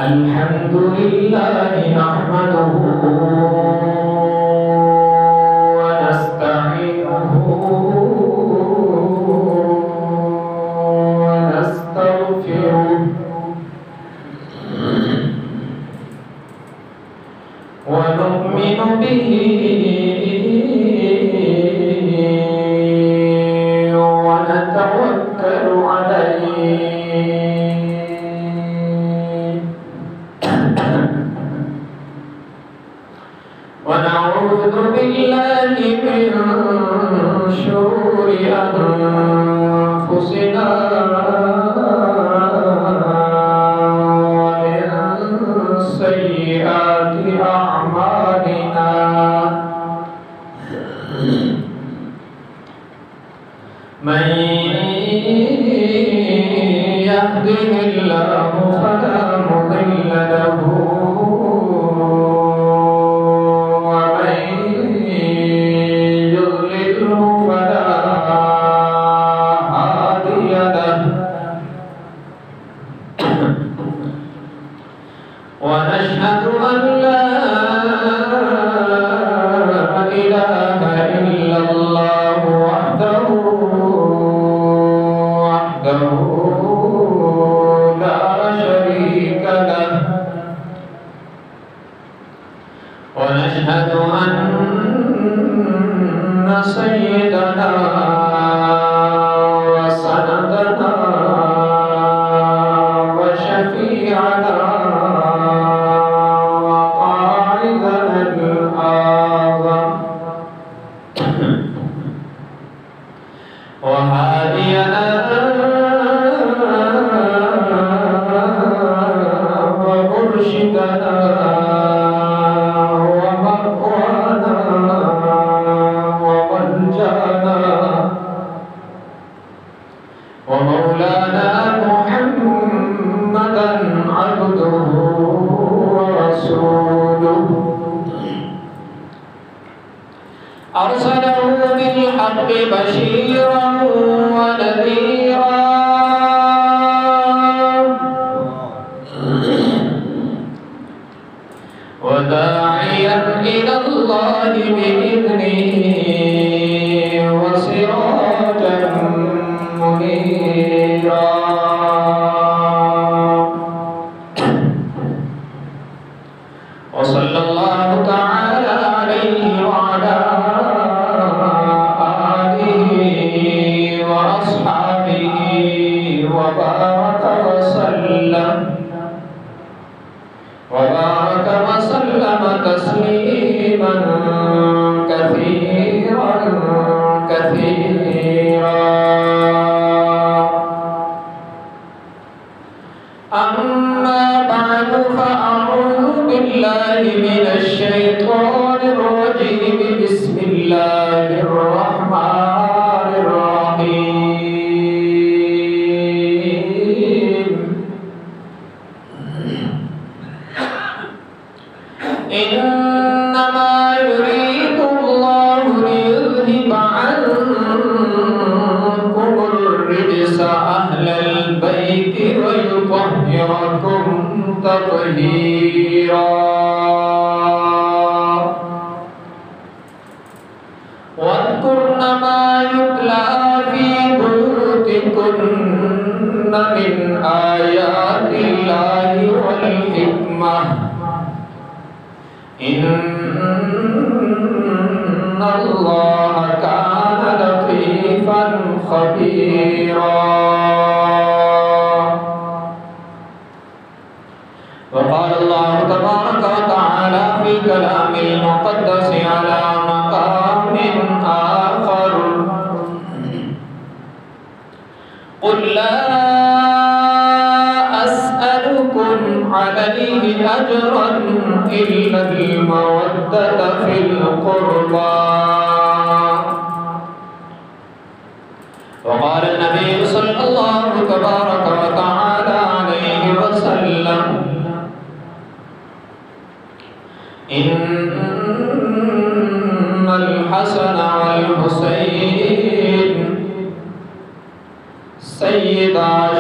الحمد لله نحمده ونستعينه ونستغفره ونؤمن به ونتوكل عليه ونعوذ بالله من شرور أنفسنا ومن سيئات أعمالنا من يهده الله فلا مضل له ونشهد أن لا إله إلا الله وحده لا شريك له ونشهد أن سيدنا وسندنا وشفيعنا وهادينا ومرشدنا ومقوانا وملجانا ومولانا محمدا عبده ورسوله أرسله بالحق بشيرا ونذيرا وداعيا إلى الله بإذنه وسراجا منيرا وصلى الله تعالى عليه وعلى وأصحابه وبارك وسلم تسليما كثيرا أما بعد فأعوذ بالله من الشيطان الرجيم بسم الله الرحمن الرحيم إنما يريد الله ليذهب عنكم الرجس أهل البيت ويطهركم تطهيرا واذكرن ما يتلى في بيوتكن من آيات الله والحكمة إن الله كان لطيفا خبيرا وقال الله تبارك وتعالى في كلام المقدس على مقام آخر قل لا أسألكم عليه أجرا إلا المودة في القربى وقال النبي صلى الله تبارك وتعالى عليه وسلم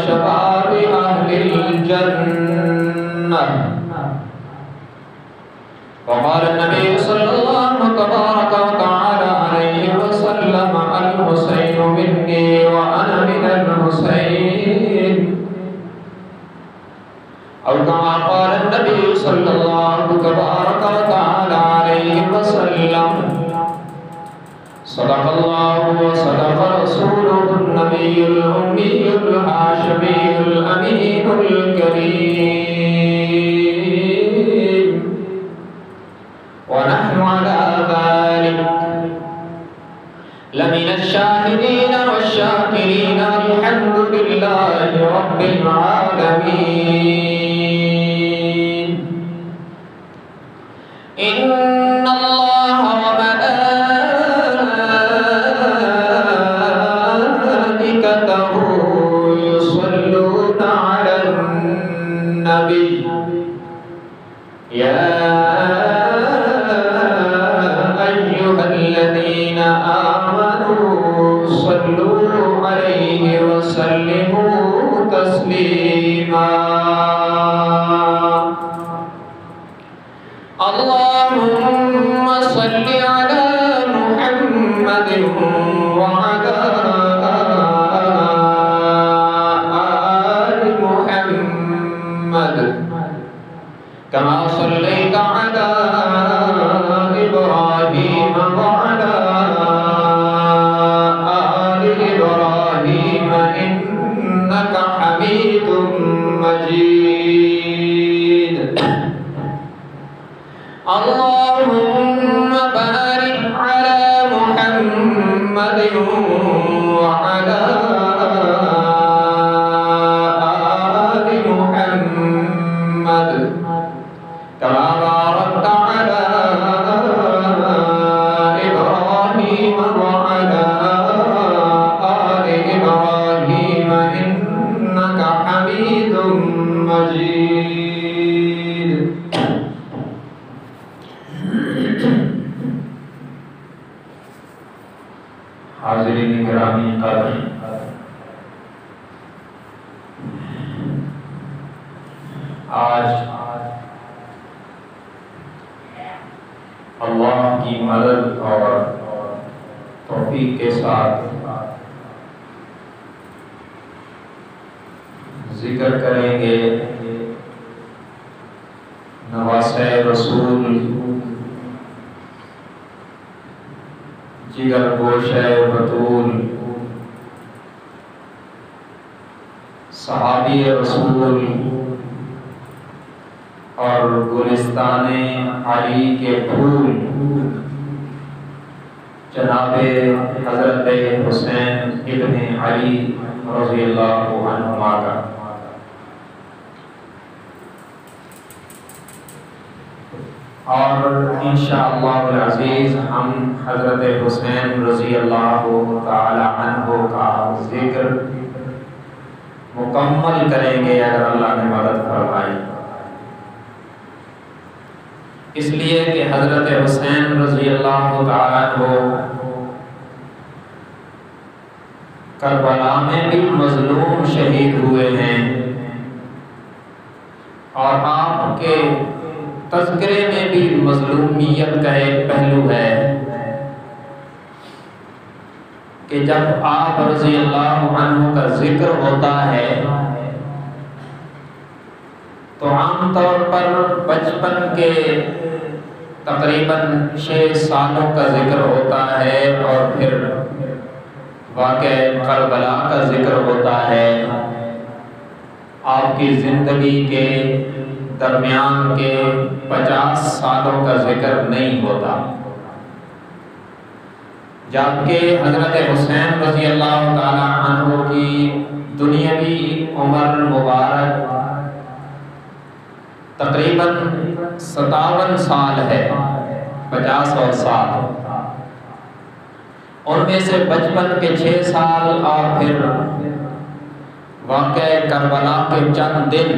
شباب أهل الجنة. وقال النبي صلى الله تبارك وتعالى عليه وسلم: الحسين مني وأنا من الحسين. أو كما قال النبي صلى الله تبارك وتعالى عليه وسلم: صدق الله وصدق رسوله النبي الأمي الهاشمي الأمين الكريم. ونحن على ذلك لمن الشاهدين والشاكرين. الحمد لله رب العالمين. إن الله وملائكته يصلون على النبي. يا أيها الذين آمنوا صلوا عليه وسلموا تسليما. اللهم صل على محمد وعلى آل محمد كما صليت على إبراهيم وعلى آل إبراهيم إنك حميد مجيد. اللهم بارك على محمد وعلى آل محمد كما باركت على إبراهيم وعلى آل إبراهيم إنك حميد مجيد. حاضرین گرامی قدر، آج اللہ کی مدد اور توفیق کے ساتھ ذکر کریں گے نواسہ رسول، جگر گوشہ بطول، صحابی رسول اور گلستان علی کے پھول جناب حضرت حسین ابن علی رضی اللہ عنہما کا۔ اور انشاءاللہ العزیز ہم حضرت حسین رضی اللہ تعالی عنہ کا ذکر مکمل کریں گے اگر اللہ نے مدد فرمائی، اس لیے کہ حضرت حسین رضی اللہ تعالی عنہ کربلا میں بھی مظلوم شہید ہوئے ہیں، اور آپ کے تذکرے میں بھی مظلومیت کا ایک پہلو ہے کہ جب آپ رضی اللہ عنہ کا ذکر ہوتا ہے تو عام طور پر بچپن کے تقریباً 6 سالوں کا ذکر ہوتا ہے، اور پھر واقعہ کربلا کا ذکر ہوتا ہے، آپ کی زندگی کے درمیان کے 50 سالوں کا ذکر نہیں ہوتا، جبکہ حضرت حسین رضی اللہ تعالی عنہ کی دنیاوی عمر مبارک تقریباً 57 سال ہے، 50 اور سال، ان میں سے بچپن کے 6 سال اور پھر واقعہ کربلا کے چند دن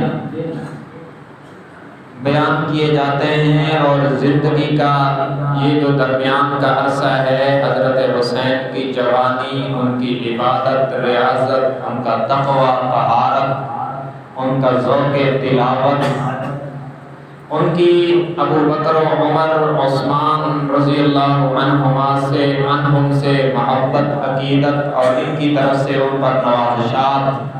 بیان کیے جاتے ہیں، اور زندگی کا یہ جو درمیان کا عرصہ ہے، حضرت حسین کی جوانی، ان کی عبادت، ریاضت، ان کا تقوی، طہارت، ان کا ذوق تلاوت، ان کی ابو بکر و عمر عثمان رضی اللہ عنہم سے محبت، عقیدت، اور ان کی طرف سے ان پر نوازشات،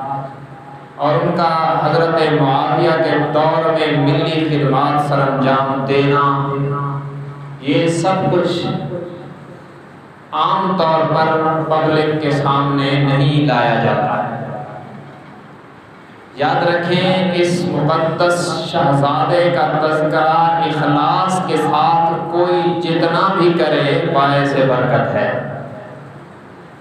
اور ان کا حضرت معاویہ کے دور میں ملی خدمات سر انجام دینا، یہ سب کچھ عام طور پر پبلک کے سامنے نہیں لایا جاتا ہے۔ یاد رکھیں، اس مقدس شہزادے کا تذکرہ اخلاص کے ساتھ کوئی جتنا بھی کرے باعث برکت ہے،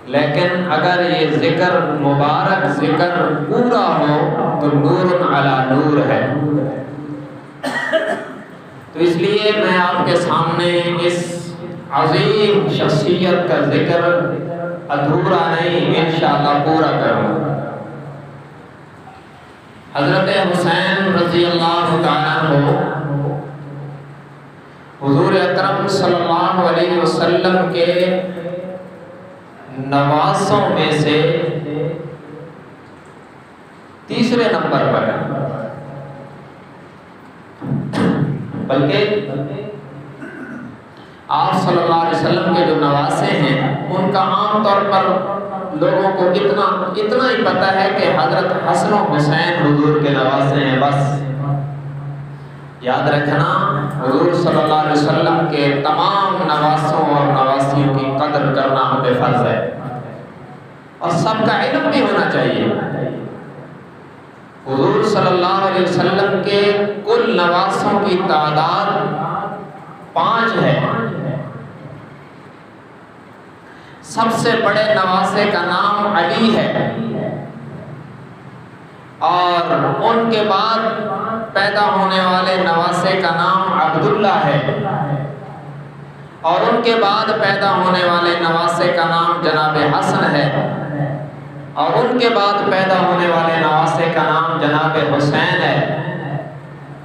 لیکن اگر یہ ذکر، مبارک ذکر پورا ہو تو نور علی نور ہے۔ تو اس لیے میں آپ کے سامنے اس عظیم شخصیت کا ذکر ادھورا نہیں، انشاءاللہ پورا کروں گا۔ حضرت حسین رضی اللہ تعالیٰ عنہ حضور اکرم صلی اللہ علیہ وسلم کے نواسوں میں سے تیسرے نمبر پر ہے، بلکہ آپ صلی اللہ علیہ وسلم کے جو نواسے ہیں ان کا عام طور پر لوگوں کو اتنا ہی پتہ ہے کہ حضرت حسن و حسین حضور کے نواسے ہیں، بس۔ یاد رکھنا، حضور صلی اللہ علیہ وسلم کے تمام نواسوں اور نواسیوں کی قدر کرنا ہم پہ فرض ہے، اور سب کا علم بھی ہونا چاہیے۔ حضور صلی اللہ علیہ وسلم کے کل نواسوں کی تعداد 5 ہے۔ سب سے بڑے نواسے کا نام علی ہے، اور ان کے بعد پیدا ہونے والے نواسے کا نام عبداللہ ہے، اور ان کے بعد پیدا ہونے والے نواسے کا نام جناب حسن ہے، اور ان کے بعد پیدا ہونے والے نواسے کا نام جناب حسین ہے،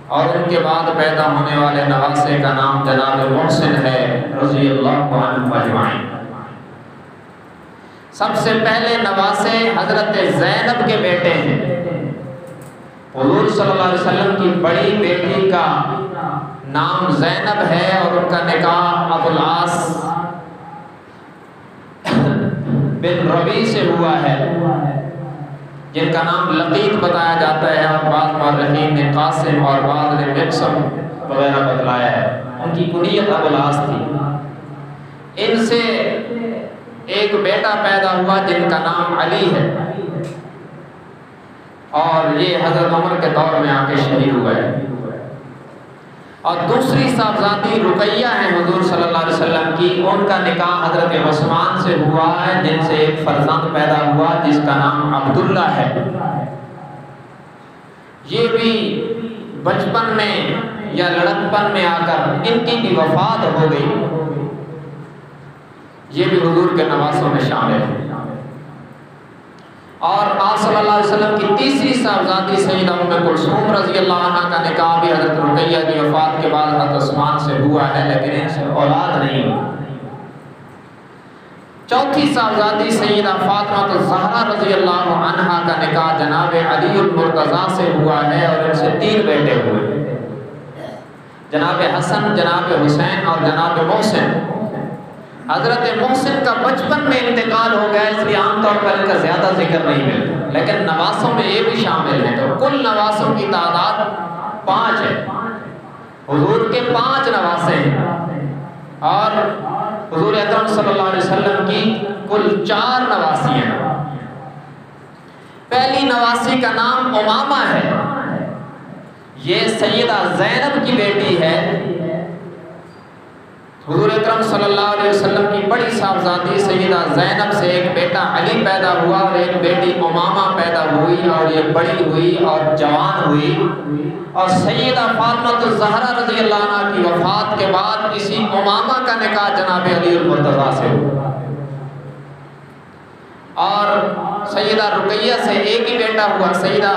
اور ان کے بعد پیدا ہونے والے نواسے کا نام جناب محسن ہے رضی اللہ عنہ اجمعین۔ سب سے پہلے نواسے حضرت زینب کے بیٹے ہیں۔ حضور صلی اللہ علیہ وسلم کی بڑی بیٹی کا نام زینب ہے، اور ان کا نکاح ابو العاص بن ربیع سے ہوا ہے، جن کا نام لقیط بتایا جاتا ہے، اور بعض مورخین نے قاسم اور بعض نے مقسم وغیرہ بتلایا ہے۔ ان کی کنیت ابو العاص تھی۔ ان سے ایک بیٹا پیدا ہوا جن کا نام علی ہے، اور یہ حضرت عمر کے دور میں آ کے شہید ہوئے ہیں۔ اور دوسری صاحبزادی رقیہ ہیں حضور صلی اللہ علیہ وسلم کی، ان کا نکاح حضرت عثمان سے ہوا ہے، جن سے ایک فرزند پیدا ہوا جس کا نام عبداللہ ہے۔ یہ بھی بچپن میں یا لڑکپن میں آ کر ان کی بھی وفات ہو گئی، یہ بھی حضور کے نواسوں میں شامل ہے۔ اور آپ صلی اللہ علیہ وسلم کی تیسری صاحبزادی سیدہ ام کلثوم رضی اللہ عنہ کا نکاح بھی حضرت رقیہ کی وفات کے بعد حضرت عثمان سے ہوا ہے، لیکن ان سے اولاد نہیں ہوئی۔ چوتھی صاحبزادی سیدہ فاطمہ الزہرا رضی اللہ عنہا کا نکاح جناب علی المرتضیٰ سے ہوا ہے، اور ان سے 3 بیٹے ہوئے، جناب حسن، جناب حسین اور جناب محسن۔ حضرت محسن کا بچپن میں انتقال ہو گیا، اس لیے عام طور پر ان کا زیادہ ذکر نہیں ملتا، لیکن نواسوں میں یہ بھی شامل ہے۔ تو کل نواسوں کی تعداد 5 ہے۔ حضور کے 5 نواسے ہیں، اور حضور اکرم صلی اللہ علیہ وسلم کی کل 4 نواسی ہیں۔ پہلی نواسی کا نام امامہ ہے، یہ سیدہ زینب کی بیٹی ہے۔ حضور اکرم صلی اللہ علیہ وسلم کی بڑی صاحبزادی سیدہ زینب سے ایک بیٹا علی پیدا ہوا، اور ایک بیٹی امامہ پیدا ہوئی، اور یہ بڑی ہوئی اور جوان ہوئی، اور سیدہ فاطمہ الزہرا رضی اللہ عنہ کی وفات کے بعد اسی امامہ کا نکاح جناب علی المرتضیٰ سے ہوا، اور سیدہ رقیہ سے ایک ہی بیٹا ہوا، سیدہ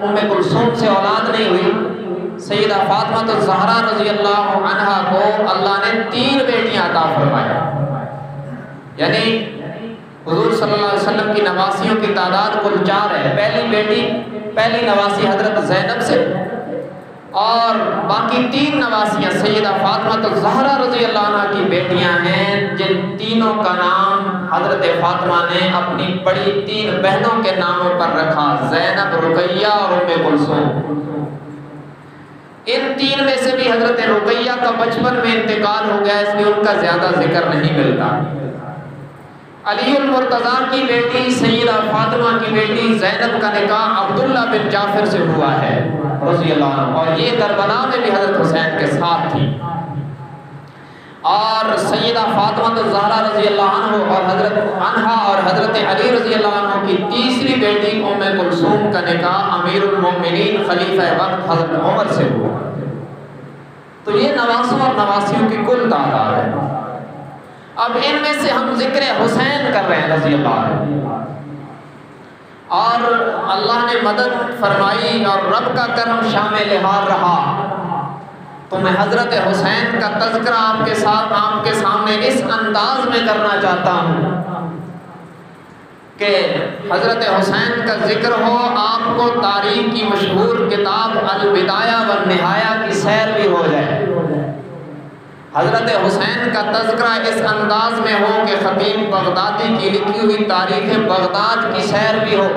ام کلثوم سے اولاد نہیں ہوئی، سیدہ فاطمہ الزہرا رضی اللہ عنہا کو اللہ نے 3 بیٹیاں عطا فرمایا، یعنی حضور صلی اللہ علیہ وسلم کی نواسیوں کی تعداد کل 4 ہے۔ پہلی نواسی حضرت زینب سے، اور باقی 3 نواسیاں سیدہ فاطمہ الزہرا رضی اللہ عنہ کی بیٹیاں ہیں، جن تینوں کا نام حضرت فاطمہ نے اپنی بڑی 3 بہنوں کے ناموں پر رکھا، زینب، رقیہ اور ام کلثوم۔ ان 3 میں سے بھی حضرت رقیہ کا بچپن میں انتقال ہو گیا، اس لیے ان کا زیادہ ذکر نہیں ملتا۔ علی المرتضیٰ کی بیٹی سیدہ فاطمہ کی بیٹی زینب کا نکاح عبداللہ بن جعفر سے ہوا ہے رضی اللہ عنہ، اور یہ کربلا میں بھی حضرت حسین کے ساتھ تھی۔ اور سیدہ فاطمہ الزہرا رضی اللہ عنہ اور حضرت علی رضی اللہ عنہ کی تیسری بیٹی ام کلثوم کا نکاح امیر المومنین خلیفہ وقت حضرت عمر سے ہوا۔ تو یہ نواسوں اور نواسیوں کی کل تعداد ہے۔ اب ان میں سے ہم ذکر حسین کر رہے ہیں رضی اللہ عنہ، اور اللہ نے مدد فرمائی اور رب کا کرم شامل حال رہا، تو میں حضرت حسین کا تذکرہ آپ کے سامنے اس انداز میں کرنا چاہتا ہوں کہ حضرت حسین کا ذکر ہو، آپ کو تاریخ کی مشہور کتاب البدایہ والنہایہ کی سیر بھی ہو جائے، حضرت حسین کا تذکرہ اس انداز میں ہو کہ خطیب بغدادی کی لکھی ہوئی تاریخ بغداد کی سیر بھی ہو،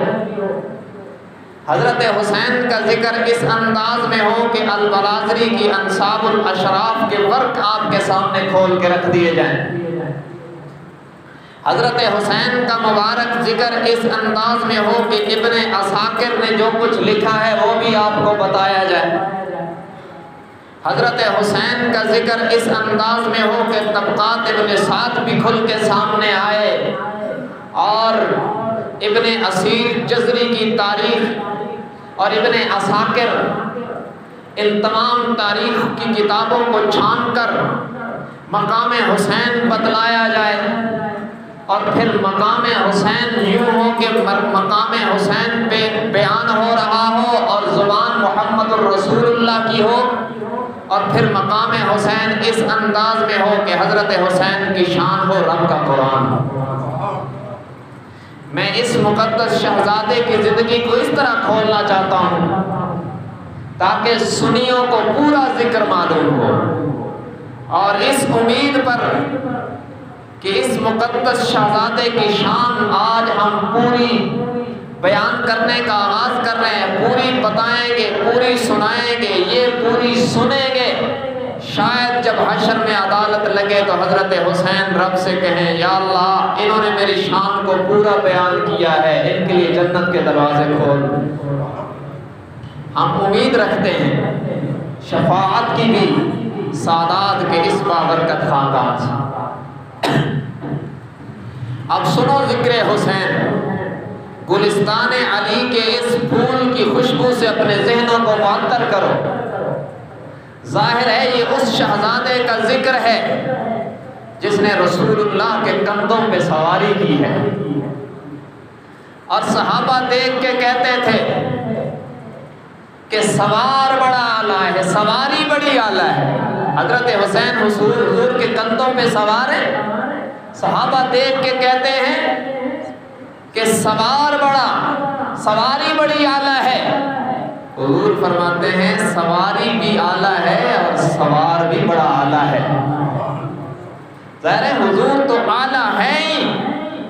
حضرت حسین کا ذکر اس انداز میں ہو کہ البلازری کی انصاب الاشراف کے ورق آپ کے سامنے کھول کے رکھ دیے جائیں، حضرت حسین کا مبارک ذکر اس انداز میں ہو کہ ابن عساکر نے جو کچھ لکھا ہے وہ بھی آپ کو بتایا جائے، حضرت حسین کا ذکر اس انداز میں ہو کہ طبقات ابن سعد بھی کھل کے سامنے آئے، اور ابن اسیر جزری کی تاریخ اور ابن عساکر ان تمام تاریخ کی کتابوں کو چھان کر مقام حسین بتلایا جائے، اور پھر مقام حسین یوں ہو کہ مقام حسین پہ بیان ہو رہا ہو اور زبان محمد الرسول اللہ کی ہو، اور پھر مقام حسین اس انداز میں ہو کہ حضرت حسین کی شان ہو رب کا قرآن۔ میں اس مقدس شہزادے کی زندگی کو اس طرح کھولنا چاہتا ہوں تاکہ سنیوں کو پورا ذکر معلوم ہو، اور اس امید پر کہ اس مقدس شہزادے کی شان آج ہم پوری بیان کرنے کا آغاز کر رہے ہیں، پوری بتائیں گے، پوری سنائیں گے، یہ پوری سنیں گے، شاید جب حشر میں عدالت لگے تو حضرت حسین رب سے کہیں یا اللہ انہوں نے میری شان کو پورا بیان کیا ہے، ان کے لیے جنت کے دروازے کھول۔ ہم امید رکھتے ہیں شفاعت کی بھی سادات کے اس بابرکت خاندان سے۔ اب سنو ذکر حسین، گلستان علی کے اس پھول کی خوشبو سے اپنے ذہنوں کو معطر کرو۔ ظاہر ہے یہ اس شہزادے کا ذکر ہے جس نے رسول اللہ کے کندھوں پہ سواری کی ہے، اور صحابہ دیکھ کے کہتے تھے کہ سوار بڑا اعلیٰ ہے، سواری بڑی اعلیٰ ہے۔ حضرت حسین حضور کے کندھوں پہ سوار ہے، صحابہ دیکھ کے کہتے ہیں کہ سواری بڑی اعلیٰ ہے۔ حضور فرماتے ہیں سواری بھی اعلیٰ ہے اور سوار بھی بڑا اعلیٰ ہے۔ ظاہر ہے حضور تو اعلیٰ ہے ہی،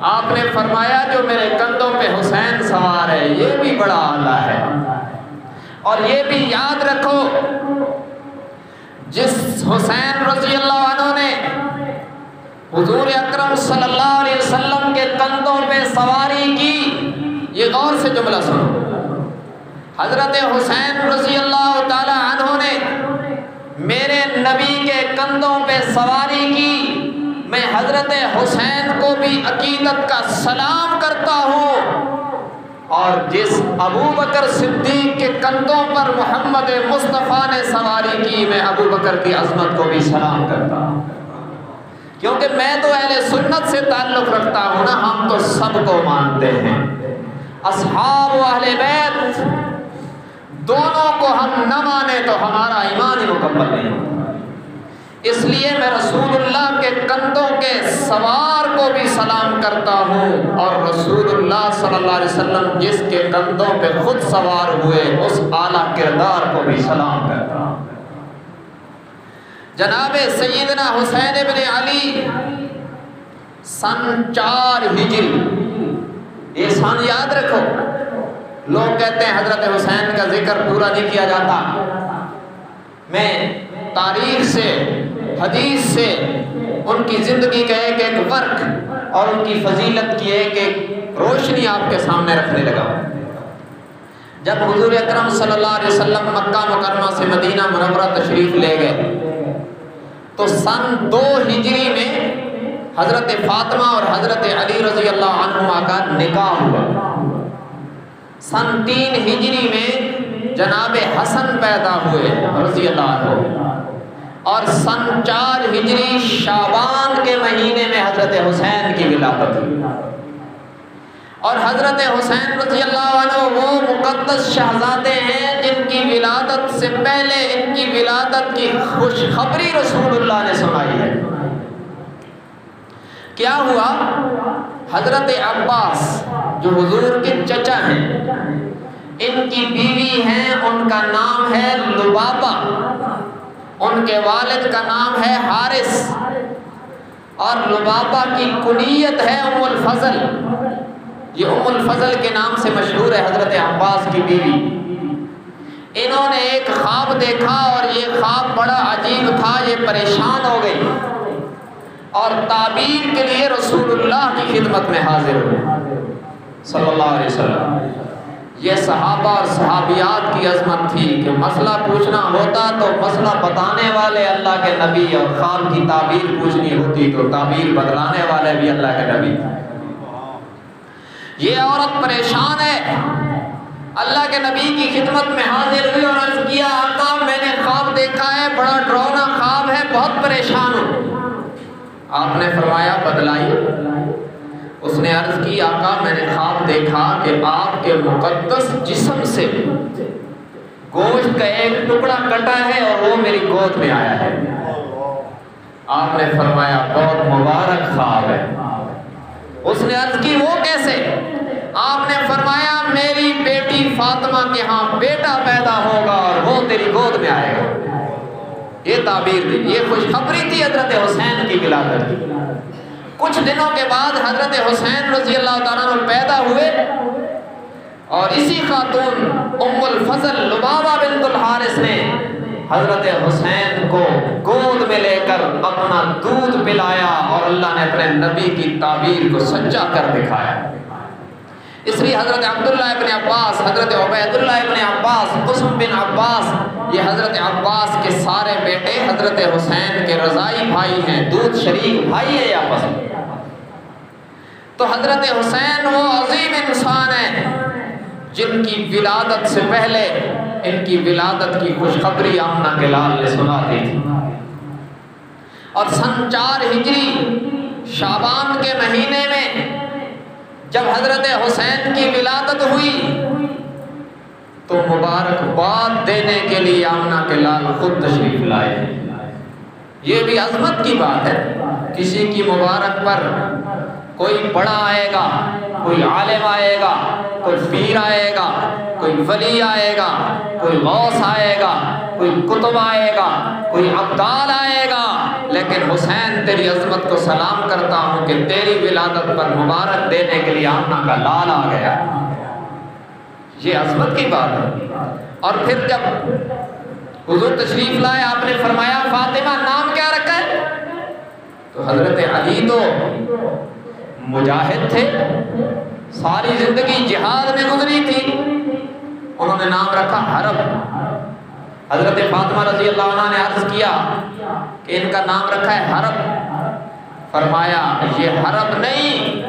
آپ نے فرمایا جو میرے کندھوں پہ حسین سوار ہے یہ بھی بڑا اعلیٰ ہے۔ اور یہ بھی یاد رکھو جس حسین رضی اللہ عنہ نے حضور اکرم صلی اللہ علیہ وسلم کے کندھوں پہ سواری کی، یہ غور سے جملہ سنو، حضرت حسین رضی اللہ تعالی عنہ نے میرے نبی کے کندھوں پہ سواری کی، میں حضرت حسین کو بھی عقیدت کا سلام کرتا ہوں، اور جس ابو بکر صدیق کے کندھوں پر محمد مصطفیٰ نے سواری کی میں ابو بکر کی عظمت کو بھی سلام کرتا ہوں، کیونکہ میں تو اہل سنت سے تعلق رکھتا ہوں نا، ہم تو سب کو مانتے ہیں، اصحاب و اہل بیت دونوں کو ہم نہ مانیں تو ہمارا ایمان ہی مکمل نہیں ہوتا۔ اس لیے میں رسول اللہ کے کندھوں کے سوار کو بھی سلام کرتا ہوں، اور رسول اللہ صلی اللہ علیہ وسلم جس کے کندھوں پہ خود سوار ہوئے اس اعلیٰ کردار کو بھی سلام کرتا ہوں۔ جناب سیدنا حسین بن علی سن 4 ہجری، یہ سن یاد رکھو۔ لوگ کہتے ہیں حضرت حسین کا ذکر پورا نہیں کیا جاتا۔ میں تاریخ سے، حدیث سے ان کی زندگی کا ایک ایک ورق اور ان کی فضیلت کی ایک ایک روشنی آپ کے سامنے رکھنے لگا۔ جب حضور اکرم صلی اللہ علیہ وسلم مکہ مکرمہ سے مدینہ منورہ تشریف لے گئے تو سن 2 ہجری میں حضرت فاطمہ اور حضرت علی رضی اللہ عنہما کا نکاح ہوا۔ سن 3 ہجری میں جناب حسن پیدا ہوئے رضی اللہ عنہ، اور سن 4 ہجری شعبان کے مہینے میں حضرت حسین کی ولادت ہوئی۔ اور حضرت حسین رضی اللہ عنہ وہ مقدس شہزادے ہیں جن کی ولادت سے پہلے ان کی ولادت کی خوشخبری رسول اللہ نے سنائی ہے۔ کیا ہوا؟ حضرت عباس جو حضور کے چچا ہیں، ان کی بیوی ہیں، ان کا نام ہے لبابہ، ان کے والد کا نام ہے حارث، اور لبابہ کی کنیت ہے ام الفضل۔ یہ ام الفضل کے نام سے مشہور ہے حضرت عباس کی بیوی۔ انہوں نے ایک خواب دیکھا اور یہ خواب بڑا عجیب تھا، یہ پریشان ہو گئی اور تعبیر کے لیے رسول اللہ کی خدمت میں حاضر ہوئے صلی اللہ علیہ وسلم۔ یہ صحابہ اور صحابیات کی عظمت تھی کہ مسئلہ پوچھنا ہوتا تو مسئلہ بتانے والے اللہ کے نبی، اور خواب کی تعبیر پوچھنی ہوتی تو تعبیر بدلانے والے بھی اللہ کے نبی۔ یہ عورت پریشان ہے، اللہ کے نبی کی خدمت میں حاضر ہوئی اور عرض کیا آقا میں نے خواب دیکھا ہے، بڑا ڈراؤنا خواب ہے، بہت پریشان ہوں۔ آپ نے فرمایا بتلائیے۔ اس نے عرض کی آقا میں نے خواب دیکھا کہ آپ کے مقدس جسم سے گوشت کا ایک ٹکڑا کٹا ہے اور وہ میری گود میں آیا ہے۔ آپ نے فرمایا بہت مبارک خواب ہے۔ اس نے عرض کی وہ کیسے؟ آپ نے فرمایا میری بیٹی فاطمہ کے ہاں بیٹا پیدا ہوگا اور وہ تیری گود میں آئے گا۔ یہ تعبیر تھی، یہ خوشخبری تھی حضرت حسین کی ولادت کی۔ کچھ دنوں کے بعد حضرت حسین رضی اللہ تعالیٰ عنہ پیدا ہوئے، اور اسی خاتون ام الفضل لبابہ بنت الحارث نے حضرت حسین کو گود میں لے کر اپنا دودھ پلایا، اور اللہ نے اپنے نبی کی تعبیر کو سچا کر دکھایا۔ اس لیے حضرت عبداللہ ابن عباس، حضرت عبید اللہ ابن عباس، قسم بن عباس، یہ حضرت عباس کے سارے بیٹے حضرت حسین کے رضائی بھائی ہیں، دودھ شریک بھائی ہے آپس میں۔ تو حضرت حسین وہ عظیم انسان ہیں جن کی ولادت سے پہلے ان کی ولادت کی خوشخبری آمنہ کے لال نے سنا دی تھی۔ اور سن 4 ہجری شعبان کے مہینے میں جب حضرت حسین کی ولادت ہوئی تو مبارکباد دینے کے لیے آمنہ کے لال خود تشریف لائے۔ یہ بھی عظمت کی بات ہے، کسی کی مبارک پر کوئی بڑا آئے گا، کوئی عالم آئے گا، کوئی پیر آئے گا، کوئی ولی آئے گا، کوئی غوث آئے گا، کوئی قطب آئے گا، کوئی عبدال آئے گا، لیکن حسین تیری عظمت کو سلام کرتا ہوں کہ تیری ولادت پر مبارک دینے کے لیے آمنہ کا لال آ گیا۔ یہ عظمت کی بات ہے۔ اور پھر جب حضور تشریف لائے آپ نے فرمایا فاطمہ نام کیا رکھا ہے؟ تو حضرت علی تو مجاہد تھے، ساری زندگی جہاد میں گزری تھی، انہوں نے نام رکھا حرب۔ حضرت فاطمہ رضی اللہ عنہ نے عرض کیا کہ ان کا نام رکھا ہے حرب۔ فرمایا یہ حرب نہیں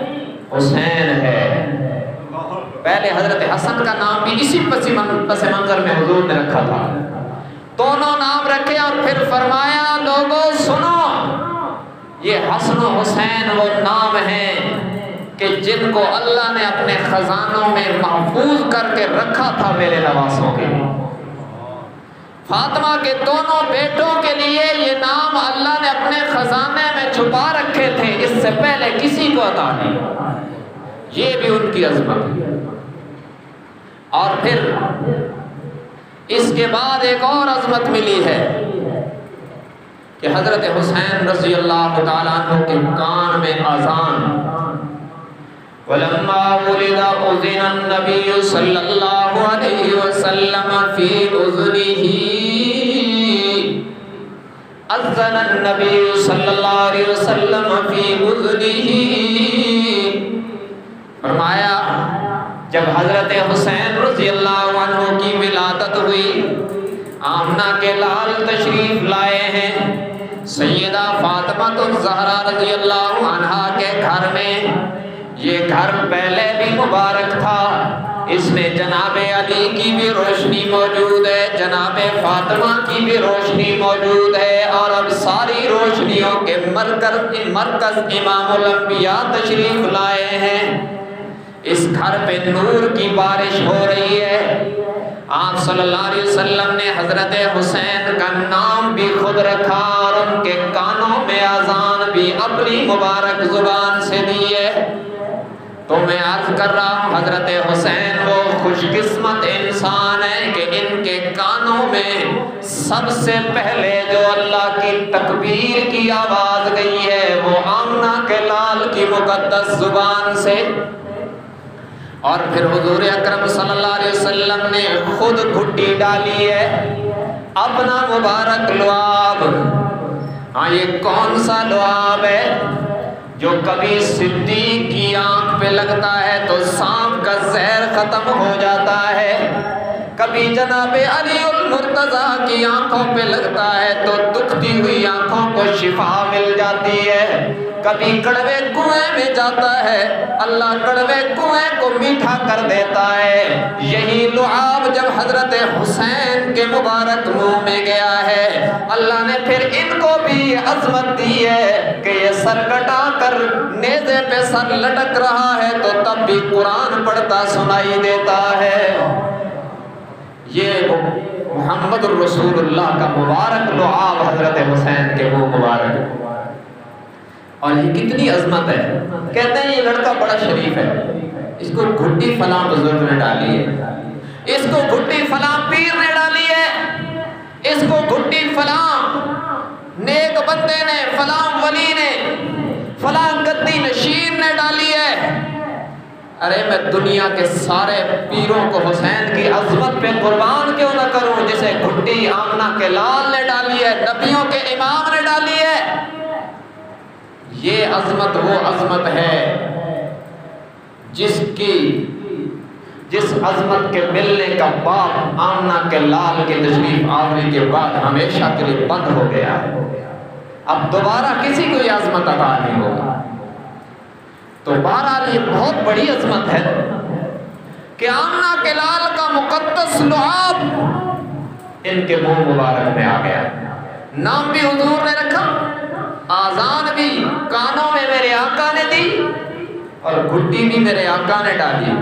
حسین ہے۔ پہلے حضرت حسن کا نام بھی اسی پس منظر میں حضور نے رکھا تھا، دونوں نام رکھے اور پھر فرمایا لوگوں سنو، یہ حسن و حسین وہ نام ہیں کہ جن کو اللہ نے اپنے خزانوں میں محفوظ کر کے رکھا تھا میرے نواسوں کے لیے۔ فاطمہ کے دونوں بیٹوں کے لیے یہ نام اللہ نے اپنے خزانے میں چھپا رکھے تھے، اس سے پہلے کسی کو عطا نہیں۔ یہ بھی ان کی عظمت ہے۔ اور پھر اس کے بعد ایک اور عظمت ملی ہے کہ حضرت حسین رضی اللہ تعالیٰ عنہ کے کان میں اذان، وَلَمَّا وُلِدَ أُذِنَ النَّبِيُّ صلی اللہ علیہ وسلم فی اذنہ، اذن النبی صلی اللہ علیہ وسلم فی اذنہ۔ فرمایا جب حضرت حسین رضی اللہ عنہ کی ولادت ہوئی، آمنہ کے لال تشریف لائے ہیں سیدہ فاطمہ الزہرا رضی اللہ عنہا کے گھر میں۔ یہ گھر پہلے بھی مبارک تھا، اس میں جناب علی کی بھی روشنی موجود ہے، جناب فاطمہ کی بھی روشنی موجود ہے، اور اب ساری روشنیوں کے مرکز امام الانبیاء تشریف لائے ہیں۔ اس گھر پہ نور کی بارش ہو رہی ہے۔ آپ صلی اللہ علیہ وسلم نے حضرت حسین کا نام بھی خود رکھا اور ان کے کانوں میں اذان بھی اپنی مبارک زبان سے دی ہے۔ تو میں عرض کر رہا ہوں حضرت حسین وہ خوش قسمت انسان ہے کہ ان کے کانوں میں سب سے پہلے جو اللہ کی تکبیر کی آواز گئی ہے وہ آمنہ کے لال کی مقدس زبان سے، اور پھر حضور اکرم صلی اللہ علیہ وسلم نے خود گھٹی ڈالی ہے اپنا مبارک لعاب۔ ہاں یہ کون سا لعاب ہے جو کبھی صدیق کی آنکھ پہ لگتا ہے تو سانپ کا زہر ختم ہو جاتا ہے، کبھی جناب علی المرتضیٰ کی آنکھوں پہ لگتا ہے تو دکھتی ہوئی آنکھوں کو شفا مل جاتی ہے، کبھی کڑوے کنویں میں جاتا ہے اللہ کڑوے کنویں کو میٹھا کر دیتا ہے۔ یہی لعاب جب حضرت حسین کے مبارک منہ میں گیا ہے، اللہ نے پھر ان کو بھی یہ عظمت دی ہے کہ یہ سر کٹا کر نیزے پہ سر لٹک رہا ہے تو تب بھی قرآن پڑھتا سنائی دیتا ہے۔ یہ محمد الرسول اللہ کا مبارک لعاب حضرت حسین کے منہ مبارک، اور یہ کتنی عظمت ہے۔ کہتے ہیں یہ لڑکا بڑا شریف ہے، اس کو گھٹی فلاں بزرگ نے ڈالی ہے، اس کو گھٹی فلاں پیر نے ڈالی ہے، اس کو گھٹی فلاں نیک بندے نے، فلاں ولی نے، فلاں گدی نشین نے ڈالی ہے۔ ارے میں دنیا کے سارے پیروں کو حسین کی عظمت پہ قربان کیوں نہ کروں جسے گھٹی آمنہ کے لال نے ڈالی ہے، نبیوں کے امام نے ڈالی ہے۔ یہ عظمت وہ عظمت ہے جس عظمت کے ملنے کا باب آمنہ کے لال کے تشریف آوری کے بعد ہمیشہ کے لیے بند ہو گیا ہے، اب دوبارہ کسی کو یہ عظمت عطا نہیں ہوگا۔ تو بہرحال یہ بہت بڑی عظمت ہے کہ آمنہ کے لال کا مقدس لعاب ان کے منہ مبارک میں آ گیا۔ نام بھی حضور نے رکھا، آذان بھی کانوں میں میرے آقا نے دی، اور گھٹی بھی میرے آقا نے ڈالی۔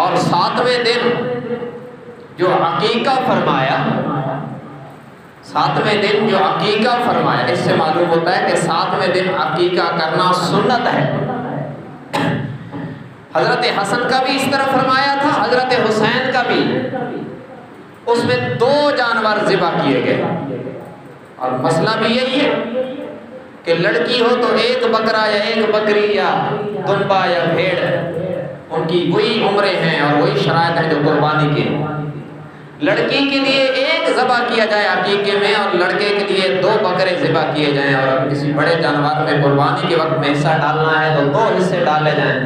اور 7ویں دن جو عقیقہ فرمایا، 7ویں دن جو عقیقہ فرمایا، اس سے معلوم ہوتا ہے کہ 7ویں دن عقیقہ کرنا سنت ہے۔ حضرت حسن کا بھی اس طرح فرمایا تھا، حضرت حسین کا بھی۔ اس میں 2 جانور ذبح کیے گئے، اور مسئلہ بھی یہی ہے کہ لڑکی ہو تو 1 بکرا یا 1 بکری یا دمبا یا بھیڑ، ان کی وہی عمریں ہیں اور وہی شرائط ہیں جو قربانی کے۔ لڑکی کے لیے 1 ذبح کیا جائے عقیقے میں، اور لڑکے کے لیے 2 بکرے ذبح کیے جائیں، اور اگر کسی بڑے جانور میں قربانی کے وقت میں حصہ ڈالنا ہے تو 2 حصے ڈالے جائیں،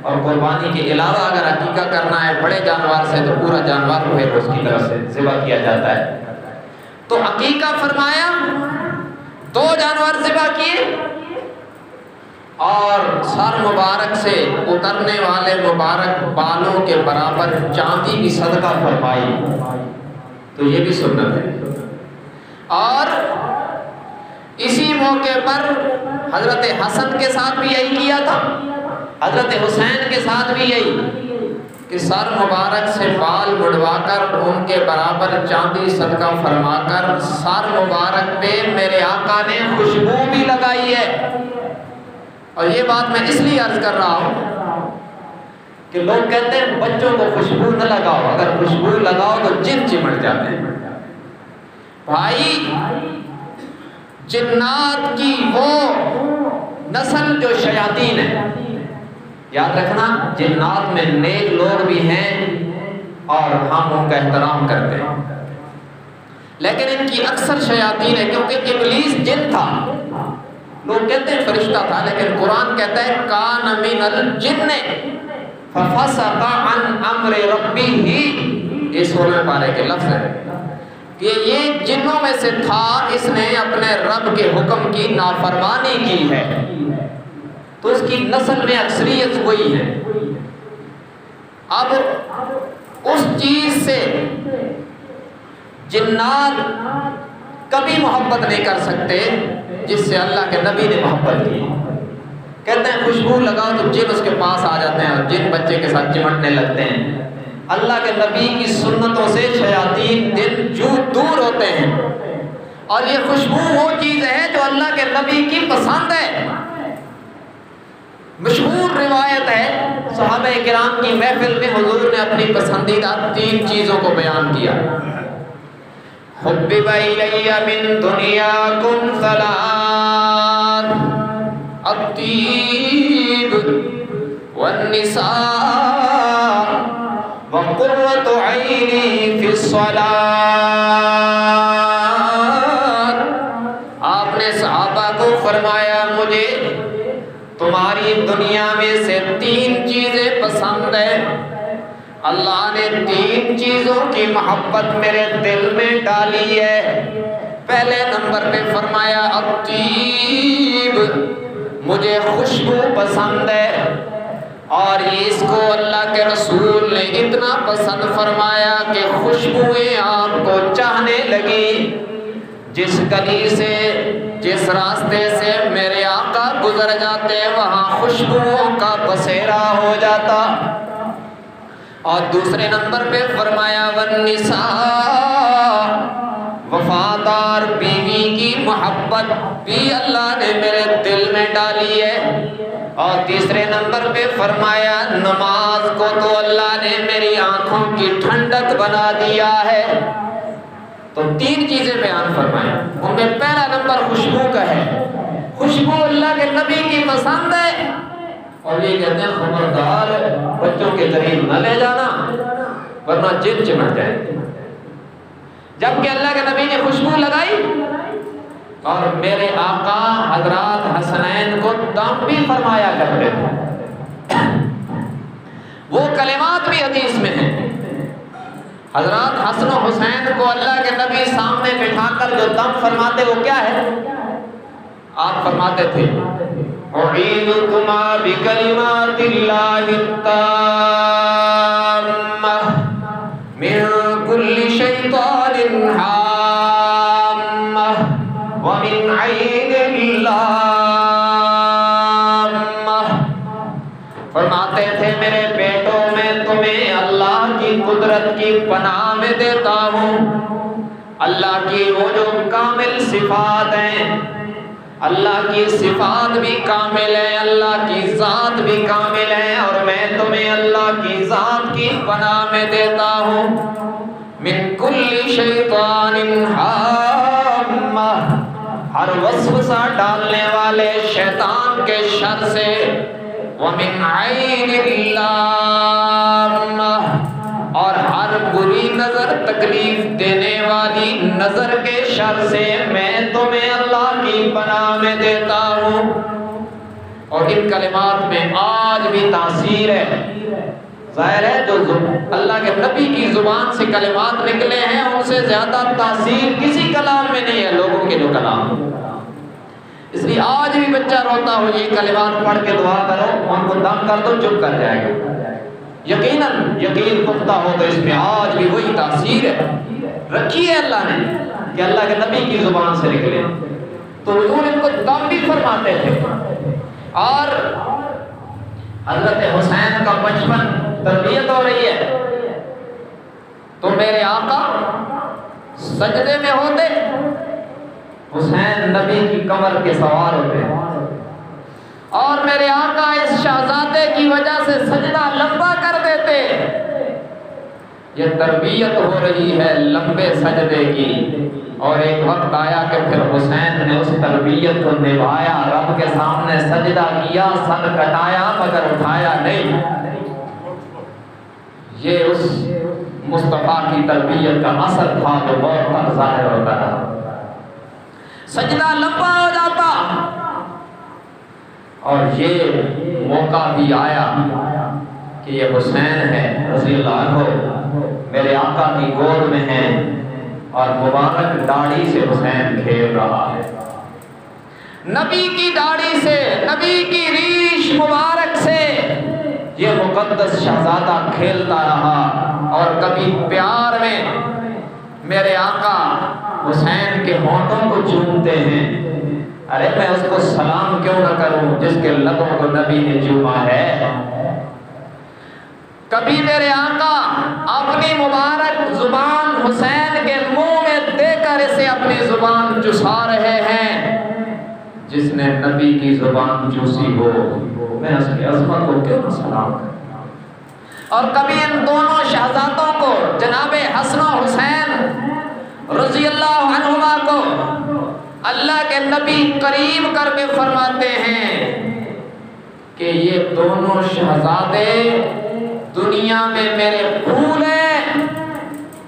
اور قربانی کے علاوہ اگر عقیقہ کرنا ہے بڑے جانور سے تو پورا جانور کو اس کی طرف سے ذبح کیا جاتا ہے۔ تو عقیقہ فرمایا، 2 جانور ذبح کیے، اور سر مبارک سے اترنے والے مبارک بالوں کے برابر چاندی کی صدقہ فرمائی، تو یہ بھی سنت ہے۔ اور اسی موقع پر حضرت حسن کے ساتھ بھی یہی کیا تھا، حضرت حسین کے ساتھ بھی یہی کہ سر مبارک سے بال مڑوا کر ان کے برابر چاندی صدقہ فرما کر سر مبارک پہ میرے آقا نے خوشبو بھی لگائی ہے۔ اور یہ بات میں اس لیے عرض کر رہا ہوں کہ لوگ کہتے ہیں بچوں کو خوشبو نہ لگاؤ، اگر خوشبو لگاؤ تو جن چمٹ جاتے ہیں۔ بھائی جنات کی وہ نسل جو شیاطین ہے، یاد رکھنا جنات میں نیک لوگ بھی ہیں اور ہم ان کا احترام کرتے ہیں، لیکن ان کی اکثر شیاطین ہے، کیونکہ ابلیس جن تھا، لوگ کہتے ہیں فرشتہ تھا، لیکن قرآن کہتا ہے کان من الجن ففسق عن امر ربہ، یہ 16 پارے کے لفظ ہے کہ یہ جنوں میں سے تھا، اس نے اپنے رب کے حکم کی نافرمانی کی ہے، تو اس کی نسل میں اکثریت وہی ہے۔ اب اس چیز سے جنات کبھی محبت نہیں کر سکتے جس سے اللہ کے نبی نے محبت کی۔ کہتے ہیں خوشبو لگاؤ تو جن اس کے پاس آ جاتے ہیں اور جن بچے کے ساتھ چمٹنے لگتے ہیں۔ اللہ کے نبی کی سنتوں سے شیاطین دور ہوتے ہیں، اور یہ خوشبو وہ چیز ہے جو اللہ کے نبی کی پسند ہے۔ مشہور روایت ہے صحابہ کرام کی محفل میں حضور نے اپنی پسندیدہ 3 چیزوں کو بیان کیا۔ حبب الی من دنیاکم ثلاث، الطیب والنساء وقرۃ عینی فی الصلاۃ۔ آپ نے صحابہ کو فرمایا مجھے تمہاری دنیا میں سے 3 چیزیں پسند ہیں، اللہ نے 3 چیزوں کی محبت میرے دل میں ڈالی ہے۔ پہلے نمبر پہ فرمایا الطیب، مجھے خوشبو پسند ہے، اور اس کو اللہ کے رسول نے اتنا پسند فرمایا کہ خوشبوئیں آپ کو چاہنے لگی۔ جس گلی سے جس راستے سے میرے آقا گزر جاتے وہاں خوشبوؤں کا بسیرا ہو جاتا۔ اور دوسرے نمبر پہ فرمایا والنساء، وفادار بیوی کی محبت بھی اللہ نے میرے دل میں ڈالی ہے۔ اور تیسرے نمبر پہ فرمایا نماز کو تو اللہ نے میری آنکھوں کی ٹھنڈک بنا دیا ہے۔ تو 3 چیزیں بیان فرمائیں، ان میں پہلا نمبر خوشبو کا ہے۔ خوشبو اللہ کے نبی کی پسند ہے، اور یہ کہتے ہیں خبردار بچوں کے قریب نہ لے جانا ورنہ جن چمٹ جائے۔ جبکہ اللہ کے نبی نے خوشبو لگائی، اور میرے آقا حضرات حسنین کو دم بھی فرمایا کرتے تھے۔ وہ کلمات بھی حدیث میں ہیں۔ حضرات حسن و حسین کو اللہ کے نبی سامنے بٹھا کر جو دم فرماتے وہ کیا ہے؟ آپ فرماتے تھے اعیذکما بکلمات اللہ التامہ من کل شیطان حامہ ومن عین اللامہ۔ فرماتے تھے میرے بیٹوں میں تمہیں اللہ کی قدرت کی پناہ میں دیتا ہوں۔ اللہ کی وہ جو کامل صفات ہیں، اللہ کی صفات بھی کامل ہیں، اللہ کی ذات بھی کامل ہے، اور میں تمہیں اللہ کی ذات کی پناہ میں دیتا ہوں۔ من کل شیطان حامہ، ہر وسوسہ ڈالنے والے شیطان کے شر سے، ومن عین اللامہ، اور ہر بری نظر تکلیف دینے والی نظر کے شر سے میں تمہیں اللہ کی پناہ میں دیتا ہوں۔ اور ان کلمات میں آج بھی تاثیر ہے۔ ظاہر ہے جو اللہ کے نبی کی زبان سے کلمات نکلے ہیں ان سے زیادہ تاثیر کسی کلام میں نہیں ہے لوگوں کے جو کلام۔ اس لیے آج بھی بچہ روتا ہو یہ کلمات پڑھ کے دعا کرو، ان کو دم کر دو، چپ کر جائے گا۔ یقین پختہ ہو تو اس میں آج بھی وہی تاثیر ہے رکھی ہے اللہ نے کہ اللہ کے نبی کی زبان سے نکلے۔ تو حضور ان کو دم بھی فرماتے تھے۔ اور حضرت حسین کا بچپن تربیت ہو رہی ہے، تو میرے آقا سجدے میں ہوتے، حسین نبی کی کمر کے سوار ہوتے، اور میرے آقا اس شہزادے کی وجہ سے سجدہ لمبا کر دیتے۔ یہ تربیت ہو رہی ہے لمبے سجدے کی، اور ایک وقت آیا کہ پھر حسین نے اس تربیت کو نبھایا، رب کے سامنے سجدہ کیا، سر کٹایا مگر اٹھایا نہیں۔ یہ اس مصطفیٰ کی تربیت کا اثر تھا جو بہت تک ظاہر ہوتا ہے۔ سجدہ لمبا ہو جاتا، اور یہ موقع بھی آیا کہ یہ حسین ہے رضی اللہ عنہ، میرے آقا کی گود میں ہے، اور مبارک داڑھی سے حسین کھیل رہا ہے۔ نبی کی داڑھی سے، نبی کی ریش مبارک سے یہ مقدس شہزادہ کھیلتا رہا، اور کبھی پیار میں میرے آقا حسین کے ہونٹوں کو چومتے ہیں۔ ارے میں اس کو سلام کیوں نہ کروں جس کے لبوں کو نبی نے چوما ہے۔ کبھی میرے آقا اپنی مبارک زبان حسین کے منہ میں دے کر اسے اپنی زبان چسا رہے ہیں۔ جس نے نبی کی زبان چوسی ہو، میں اس کی عظمت کو کیوں نہ سلام کروں۔ اور کبھی ان دونوں شہزادوں کو، جناب حسن و حسین رضی اللہ عنہما کو، اللہ کے نبی قریب کر کے فرماتے ہیں کہ یہ دونوں شہزادے دنیا میں میرے پھول ہیں،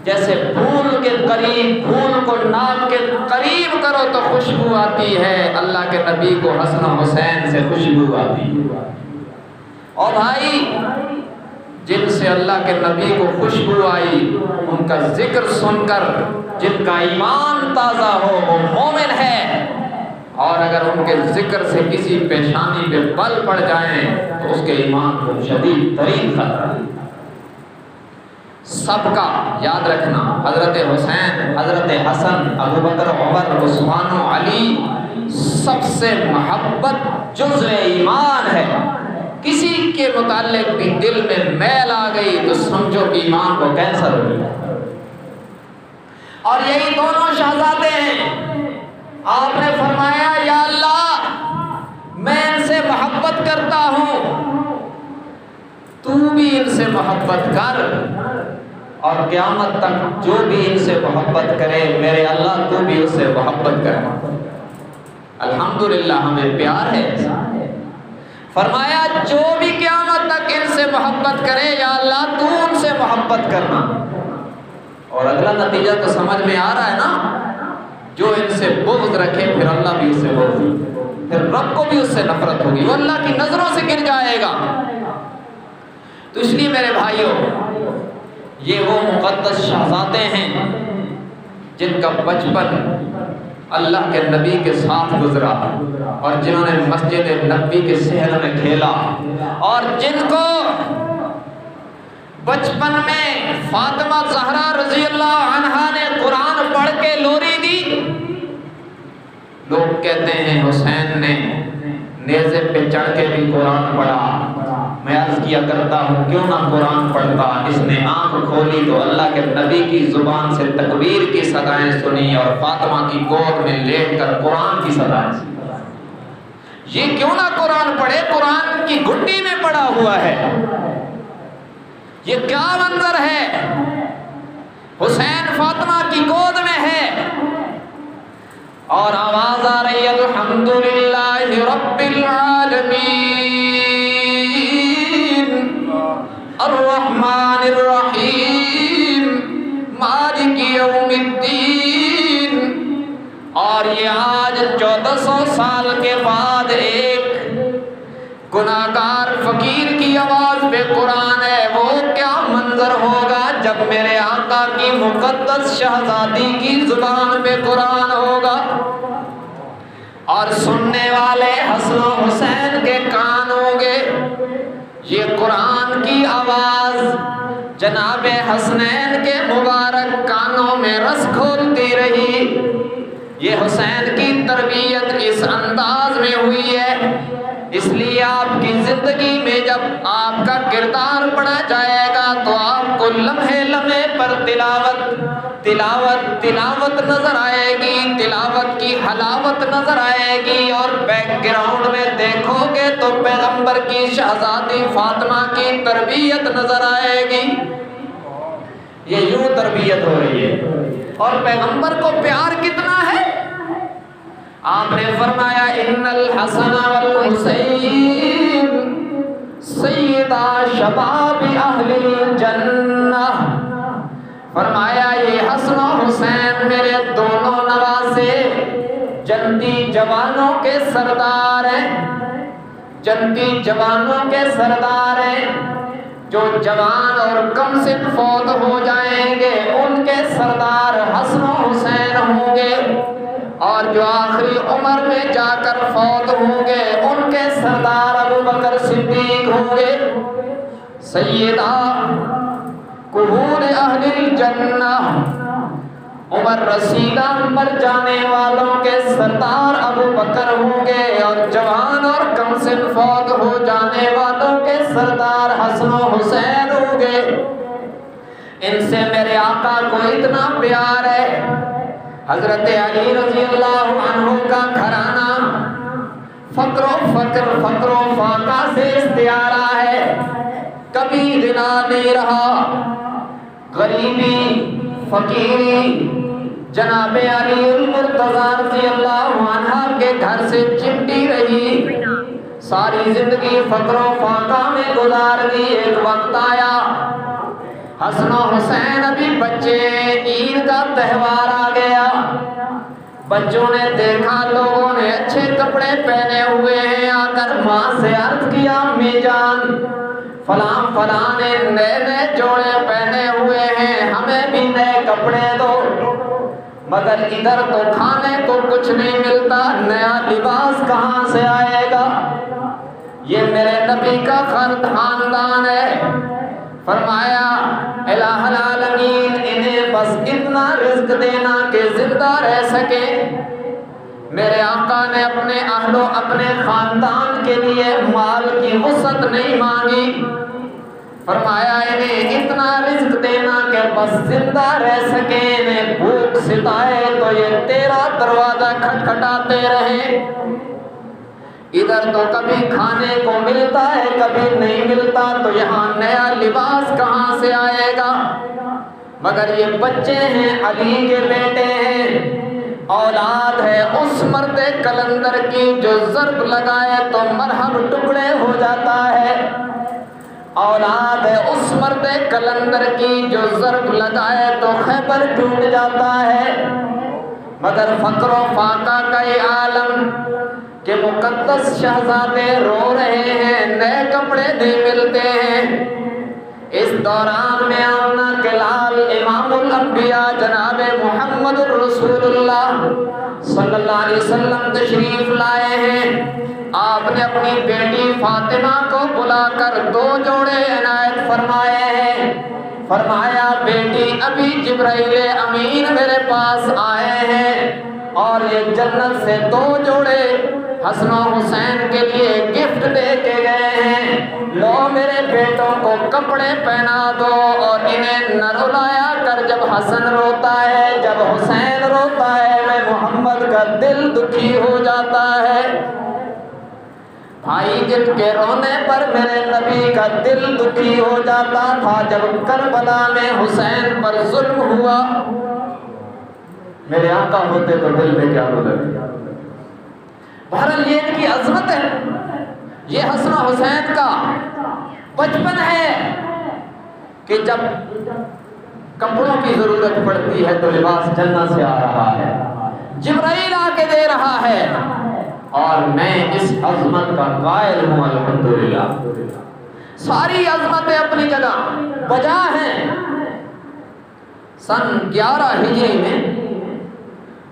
جیسے پھول کے قریب، پھول کو ناک کے قریب کرو تو خوشبو آتی ہے، اللہ کے نبی کو حسن و حسین سے خوشبو آتی ہے۔ اور بھائی جن سے اللہ کے نبی کو خوشبو آئی، ان کا ذکر سن کر جن کا ایمان تازہ ہو وہ مومن ہے، اور اگر ان کے ذکر سے کسی پیشانی پہ بل پڑ جائیں تو اس کے ایمان کو شدید ترین خطرہ ہے۔ سب کا یاد رکھنا، حضرت حسین، حضرت حسن، ابو بکر، عمر، عثمان و علی سب سے محبت جزء ایمان ہے۔ کسی کے متعلق بھی دل میں میل آ گئی تو سمجھو کہ ایمان کو کینسر ہو گیا۔ اور یہی دونوں شہزادے ہیں، آپ نے فرمایا یا اللہ میں ان سے محبت کرتا ہوں، تو بھی ان سے محبت کر، اور قیامت تک جو بھی ان سے محبت کرے میرے اللہ تو بھی اس سے محبت کر۔ الحمدللہ ہمیں پیار ہے۔ فرمایا جو بھی قیامت تک ان سے محبت کرے یا اللہ تو ان سے محبت کرنا۔ اور اگلا نتیجہ تو سمجھ میں آ رہا ہے نا، جو ان سے بغض رکھے پھر اللہ بھی اس سے بغض، پھر رب کو بھی اس سے نفرت ہوگی، وہ اللہ کی نظروں سے گر جائے گا۔ تو اس لیے میرے بھائیوں، یہ وہ مقدس شہزادے ہیں جن کا بچپن اللہ کے نبی کے ساتھ گزرا، اور جنہوں نے مسجد نبی کے صحن میں کھیلا، اور جن کو بچپن میں فاطمہ زہرا رضی اللہ عنہا نے قرآن پڑھ کے لوری دی۔ لوگ کہتے ہیں حسین نے نیزے پہ چڑھ کے بھی قرآن پڑھا۔ میں عرض کیا کرتا ہوں کیوں نہ قرآن پڑھتا، اس نے آنکھ کھولی تو اللہ کے نبی کی زبان سے تکبیر کی صدائیں سنی، اور فاطمہ کی گود میں لیٹ کر قرآن کی صدائیں سنی۔ یہ کیوں نہ قرآن پڑھے، قرآن کی گھٹی میں پڑا ہوا ہے۔ یہ کیا منظر ہے، حسین فاطمہ کی گود میں ہے، اور آواز آ رہی الحمدللہ رب العالمین الرحمن الرحیم مالک یوم الدین۔ اور یہ آج 1400 سال کے بعد ایک گناہگار فقیر کی آواز پہ قرآن ہے۔ وہ کیا منظر ہوگا جب میرے آقا کی مقدس شہزادی کی زبان پہ قرآن ہوگا، اور سننے والے حسن و حسین کے کان ہوں گے۔ یہ قرآن کی آواز جناب حسنین کے مبارک کانوں میں رس کھولتی رہی۔ یہ حسین کی تربیت اس انداز میں ہوئی ہے، اس لیے آپ کی زندگی میں جب آپ کا کردار پڑھا جائے گا تو آپ کو لمحے لمحے پر تلاوت نظر آئے گی، تلاوت کی حلاوت نظر آئے گی، اور بیک گراؤنڈ میں دیکھو گے تو پیغمبر کی شہزادی فاطمہ کی تربیت نظر آئے گی۔ یہ یوں تربیت ہو رہی ہے، اور پیغمبر کو پیار کتنا ہے؟ آپ نے فرمایا ان الحسن والحسین سیدا شباب اہل الجنہ، فرمایا یہ حسن و حسین میرے دونوں نواسے جنتی جوانوں کے سردار ہیں، جنتی جوانوں کے سردار ہیں۔ جو جوان اور کم سن فوت ہو جائیں گے ان کے سردار حسن و حسین ہوں گے، اور جو آخری عمر میں جا کر فوت ہوں گے ان کے سردار ابو بکر صدیق ہوں گے۔ سیدہ قبور اہل الجنہ عمر رسیدہ مر جانے والوں کے سردار ابو بکر ہوں گے، اور جوان اور کم سن فوت ہو جانے والوں کے سردار حسن و حسین ہوں گے۔ ان سے میرے آقا کو اتنا پیار ہے۔ حضرت علی رضی اللہ عنہ کا گھرانہ فقر و فاقہ سے استعارہ ہے، کبھی غنا نہیں رہا، غریبی فقیری جناب علی المرتضیٰ رضی اللہ عنہ کے گھر سے چمٹی رہی، ساری زندگی فقر و فاقہ میں گزار دی۔ ایک وقت آیا حسن و حسین ابھی بچے، عید کا تہوار آ گیا، بچوں نے دیکھا لوگوں نے اچھے کپڑے پہنے ہوئے ہیں، آ کر ماں سے عرض کیا امی جان فلاں نے نئے نئے جوڑے پہنے ہوئے ہیں، ہمیں بھی نئے کپڑے دو۔ مگر ادھر تو کھانے کو کچھ نہیں ملتا، نیا لباس کہاں سے آئے گا؟ یہ میرے نبی کا خاندان ہے۔ فرمایا الہ العالمین انہیں بس اتنا رزق دینا کہ زندہ رہ سکے۔ میرے آقا نے اپنے اہل و اپنے خاندان کے لیے مال کی وسعت نہیں مانگی، فرمایا انہیں اتنا رزق دینا کہ بس زندہ رہ سکے، انہیں بھوک ستائے تو یہ تیرا دروازہ کھٹکھٹاتے رہیں۔ ادھر تو کبھی کھانے کو ملتا ہے کبھی نہیں ملتا، تو یہاں نیا لباس کہاں سے آئے گا؟ مگر یہ بچے ہیں، علی کے بیٹے ہیں، اولاد ہے اس مرد کلندر کی جو ضرب لگائے تو مرہم ٹکڑے ہو جاتا ہے، اولاد ہے اس مرد کلندر کی جو ضرب لگائے تو خیبر ٹوٹ جاتا ہے۔ مگر فقر و فاقہ کا یہ عالم کہ مقدس شہزادے رو رہے ہیں، نئے کپڑے نہیں ملتے ہیں۔ اس دوران میں آمنہ کے لال امام الانبیاء جناب محمد الرسول اللہ صلی اللہ علیہ وسلم تشریف لائے ہیں۔ آپ نے اپنی بیٹی فاطمہ کو بلا کر 2 جوڑے عنایت فرمائے ہیں۔ فرمایا بیٹی ابھی جبرائیل امین میرے پاس آئے ہیں اور یہ جنت سے 2 جوڑے حسن و حسین کے لیے گفٹ دے کے گئے ہیں، لو میرے بیٹوں کو کپڑے پہنا دو اور انہیں نہ رلایا کر جب حسن روتا ہے، جب حسین روتا ہے میں محمد کا دل دکھی ہو جاتا ہے۔ بھائی جن کے رونے پر میرے نبی کا دل دکھی ہو جاتا تھا، جب کربلا میں حسین پر ظلم ہوا، میرے آقا ہوتے تو دل میں کیا بولے۔ بہرحال یہ ان کی عظمت ہے، یہ حسن و حسین کا بچپن ہے کہ جب کپڑوں کی ضرورت پڑتی ہے تو لباس جنت سے آ رہا ہے، جبرائیل آ کے دے رہا ہے، اور میں اس عظمت کا قائل ہوں الحمدللہ۔ ساری عظمتیں اپنی جگہ بجا ہیں۔ سن 11 ہجری میں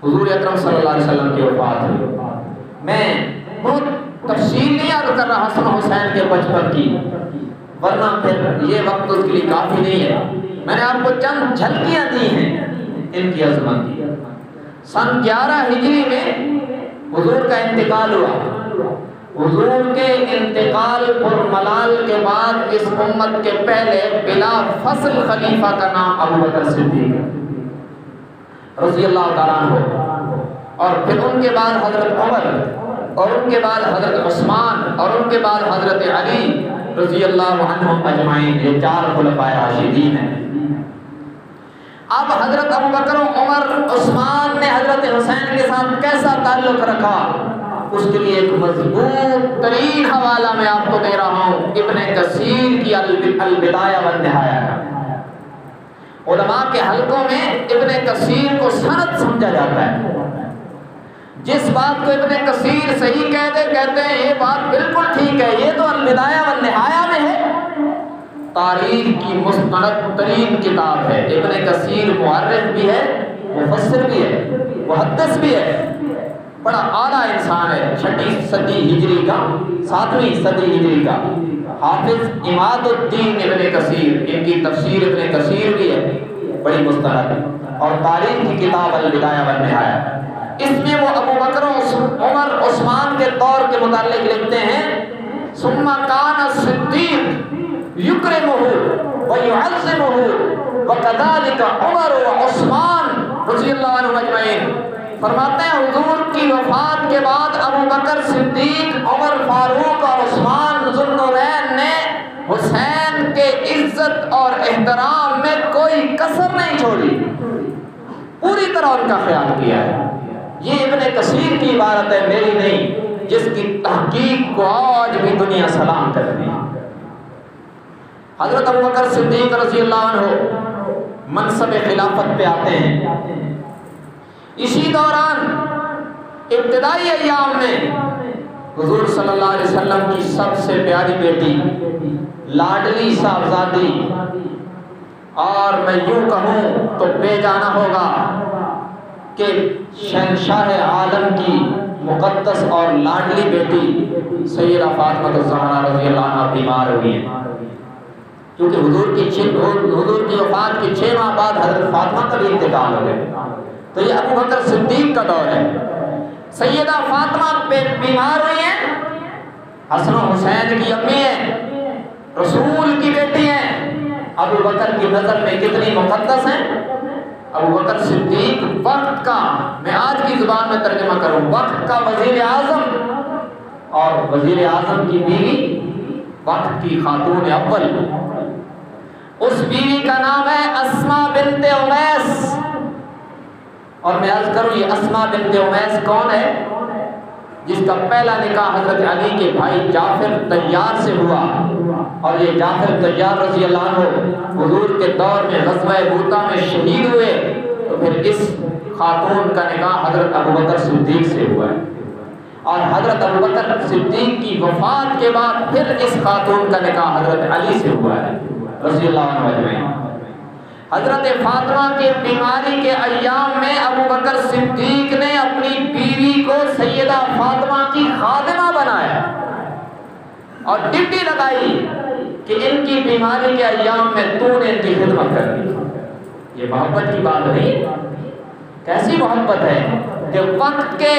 حضور اکرم صلی اللہ علیہ وسلم کی وفات ہوئی۔ میں بہت تفصیل نہیں عرض کر رہا حسن حسین کے بچپن کی، ورنہ پھر یہ وقت اس کے لیے کافی نہیں ہے۔ میں نے آپ کو چند جھلکیاں دی ہیں ان کی عظمت کی۔ سن 11 ہجری میں حضور کا انتقال ہوا، حضور کے انتقال پر ملال کے بعد اس امت کے پہلے بلا فصل خلیفہ کا نام ابو بکر صدیق رضی اللہ تعالیٰ عنہ، اور پھر ان کے بعد حضرت عمر، اور ان کے بعد حضرت عثمان، اور ان کے بعد حضرت علی رضی اللہ عنہم اجمعین۔ یہ 4 خلفائے راشدین ہیں۔ اب حضرت ابو بکر و عمر عثمان نے حضرت حسین کے ساتھ کیسا تعلق رکھا، اس کے لیے ایک مضبوط ترین حوالہ میں آپ کو دے رہا ہوں، ابن کثیر کی البدایہ والنہایہ کا۔ علماء کے حلقوں میں ابن کثیر کو سند سمجھا جاتا ہے۔ جس بات کو ابن کثیر صحیح کہہ دے، کہتے ہیں یہ بات بالکل ٹھیک ہے، یہ تو البدایہ والنہایہ میں ہے۔ تاریخ کی مستند ترین کتاب ہے۔ ابن کثیر مؤرخ بھی ہے، مفسر بھی ہے، محدث بھی ہے، بڑا اعلیٰ انسان ہے۔ 6 صدی ہجری کا، 7ویں صدی ہجری کا حافظ عماد الدین ابن کثیر، ان کی تفسیر ابن کثیر بھی ہے، بڑی مستند، اور تاریخ کی کتاب البدایہ والنہایہ۔ اس میں وہ ابو بکر عمر عثمان کے دور کے متعلق لکھتے ہیں، ثم کان الصدیق یکرمہ ویعظمہ وکذالک عمر وعثمان رضی اللہ عنہ اجمعین۔ فرماتے ہیں حضور کی وفات کے بعد ابو بکر صدیق، عمر فاروق اور عثمان ذو النورین نے حسین کے عزت اور احترام میں کوئی کسر نہیں چھوڑی، پوری طرح ان کا خیال کیا ہے۔ یہ ابن کثیر کی عبارت ہے، میری نہیں، جس کی تحقیق کو آج بھی دنیا سلام کرتی ہے۔ حضرت ابو بکر صدیق رضی اللہ عنہ منصب خلافت پہ آتے ہیں۔ اسی دوران ابتدائی ایام میں حضور صلی اللہ علیہ وسلم کی سب سے پیاری بیٹی، لاڈلی صاحبزادی، اور میں یوں کہوں تو بے جانا ہوگا کہ شہنشاہ عالم کی مقدس اور لاڈلی بیٹی سیدہ فاطمہ الزہرا رضی اللہ عنہا بیمار ہوئی ہیں، کیونکہ حضور کی وفات کے 6 ماہ بعد حضرت فاطمہ کا بھی انتقال ہو گیا۔ تو یہ ابو بکر صدیق کا دور ہے۔ سیدہ فاطمہ بیمار ہوئی ہیں، حسن و حسین کی امی ہیں، رسول کی بیٹی ہیں، ابو بکر کی نظر میں کتنی مقدس ہیں۔ ابو بکر صدیق وقت کا، میں آج کی زبان میں ترجمہ کروں، وقت کا وزیر اعظم، اور وزیر اعظم کی بیوی وقت کی خاتون اول، اس بیوی کا نام ہے اسماء بنت امیس۔ اور میں عرض کروں یہ اسماء بنت امیس کون ہے؟ جس کا پہلا نکاح حضرت علی کے بھائی جعفر طیار سے ہوا، اور یہ جعفر طیار رضی اللہ عنہ حضور کے دور میں غزوہ موتہ میں شہید ہوئے، تو پھر اس خاتون کا نکاح حضرت ابو بکر صدیق سے ہوا ہے، اور حضرت ابو بکر صدیق کی وفات کے بعد پھر اس خاتون کا نکاح حضرت علی سے ہوا ہے رضی اللہ عنہ اجمعین۔ حضرت فاطمہ کی بیماری کے ایام میں ابو بکر صدیق نے اپنی بیوی کو سیدہ فاطمہ کی خادمہ بنایا اور ڈیوٹی لگائی کہ ان کی بیماری کے ایام میں تو نے ان کی خدمت کرنی۔ یہ محبت کی بات نہیں، کیسی محبت ہے کہ وقت کے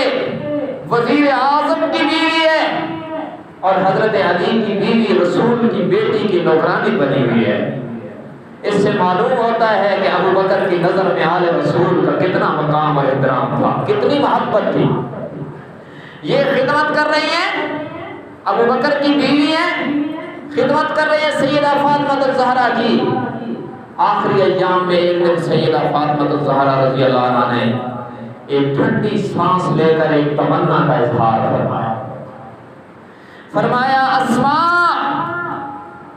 وزیر اعظم کی بیوی ہے اور حضرت علی کی بیوی رسول کی بیٹی کی نوکرانی بنی ہوئی ہے۔ اس سے معلوم ہوتا ہے کہ ابو بکر کی نظر میں آل رسول کا کتنا مقام اور احترام تھا، کتنی محبت تھی۔ یہ خدمت کر رہی ہیں، ابو بکر کی بیوی ہیں، خدمت کر رہی ہیں سیدہ فاطمہ الزہرا کی۔ آخری ایام میں ایک دن سیدہ فاطمہ الزہرا رضی اللہ عنہا نے ایک ٹھنڈی سانس لے کر ایک تمنا کا اظہار فرمایا۔ فرمایا اسماء،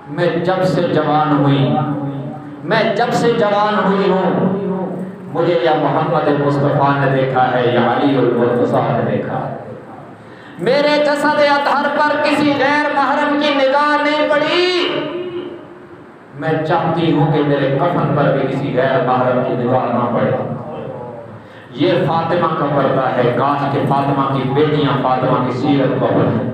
میں جب سے جوان ہوئی ہوں، مجھے یا محمد مصطفیٰ نے دیکھا ہے یا علی المرتضیٰ نے دیکھا ہے، میرے جسد اطہر پر کسی غیر محرم کی نگاہ نہیں پڑی۔ میں چاہتی ہوں کہ میرے کفن پر بھی کسی غیر محرم کی نگاہ نہ پڑے۔ یہ فاطمہ کا پردہ ہے، کاش کہ فاطمہ کی بیٹیاں فاطمہ کی سیرت پر ہیں۔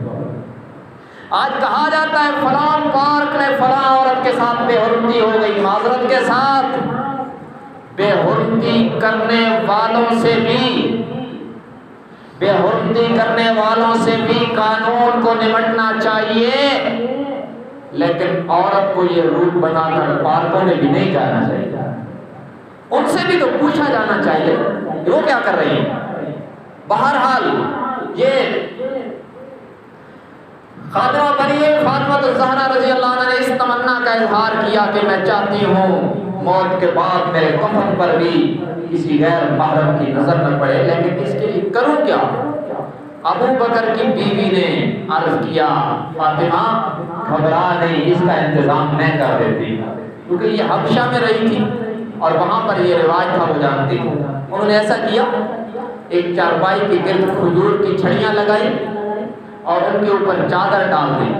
آج کہا جاتا ہے فلاں پارک میں فلاں عورت کے ساتھ بے حرمتی ہو گئی، معذرت کے ساتھ بے حرمتی کرنے والوں سے بھی بے حرمتی کرنے والوں سے بھی قانون کو نمٹنا چاہیے، لیکن عورت کو یہ روپ بنا کر پارکوں میں بھی نہیں جانا چاہیے۔ ان سے بھی تو پوچھا جانا چاہیے وہ کیا کر رہی ہیں۔ بہرحال یہ خاتمہ بنی فاطمہ الزہرا رضی اللہ عنہ نے اس تمنا کا اظہار کیا کہ میں چاہتی ہوں موت کے بعد میرے کفن پر بھی کسی غیر محرم کی نظر نہ پڑے، لیکن اس کے لیے کروں کیا؟ ابو بکر کی بیوی نے عرض کیا فاطمہ گھبرا نہیں، اس کا انتظام میں کر دیتی، کیونکہ یہ حبشہ میں رہی تھی اور وہاں پر یہ رواج تھا، وہ جانتی تھی۔ انہوں نے ایسا کیا، ایک چارپائی کے گرد کھجور کی چھڑیاں لگائی اور ان کے اوپر چادر ڈال دی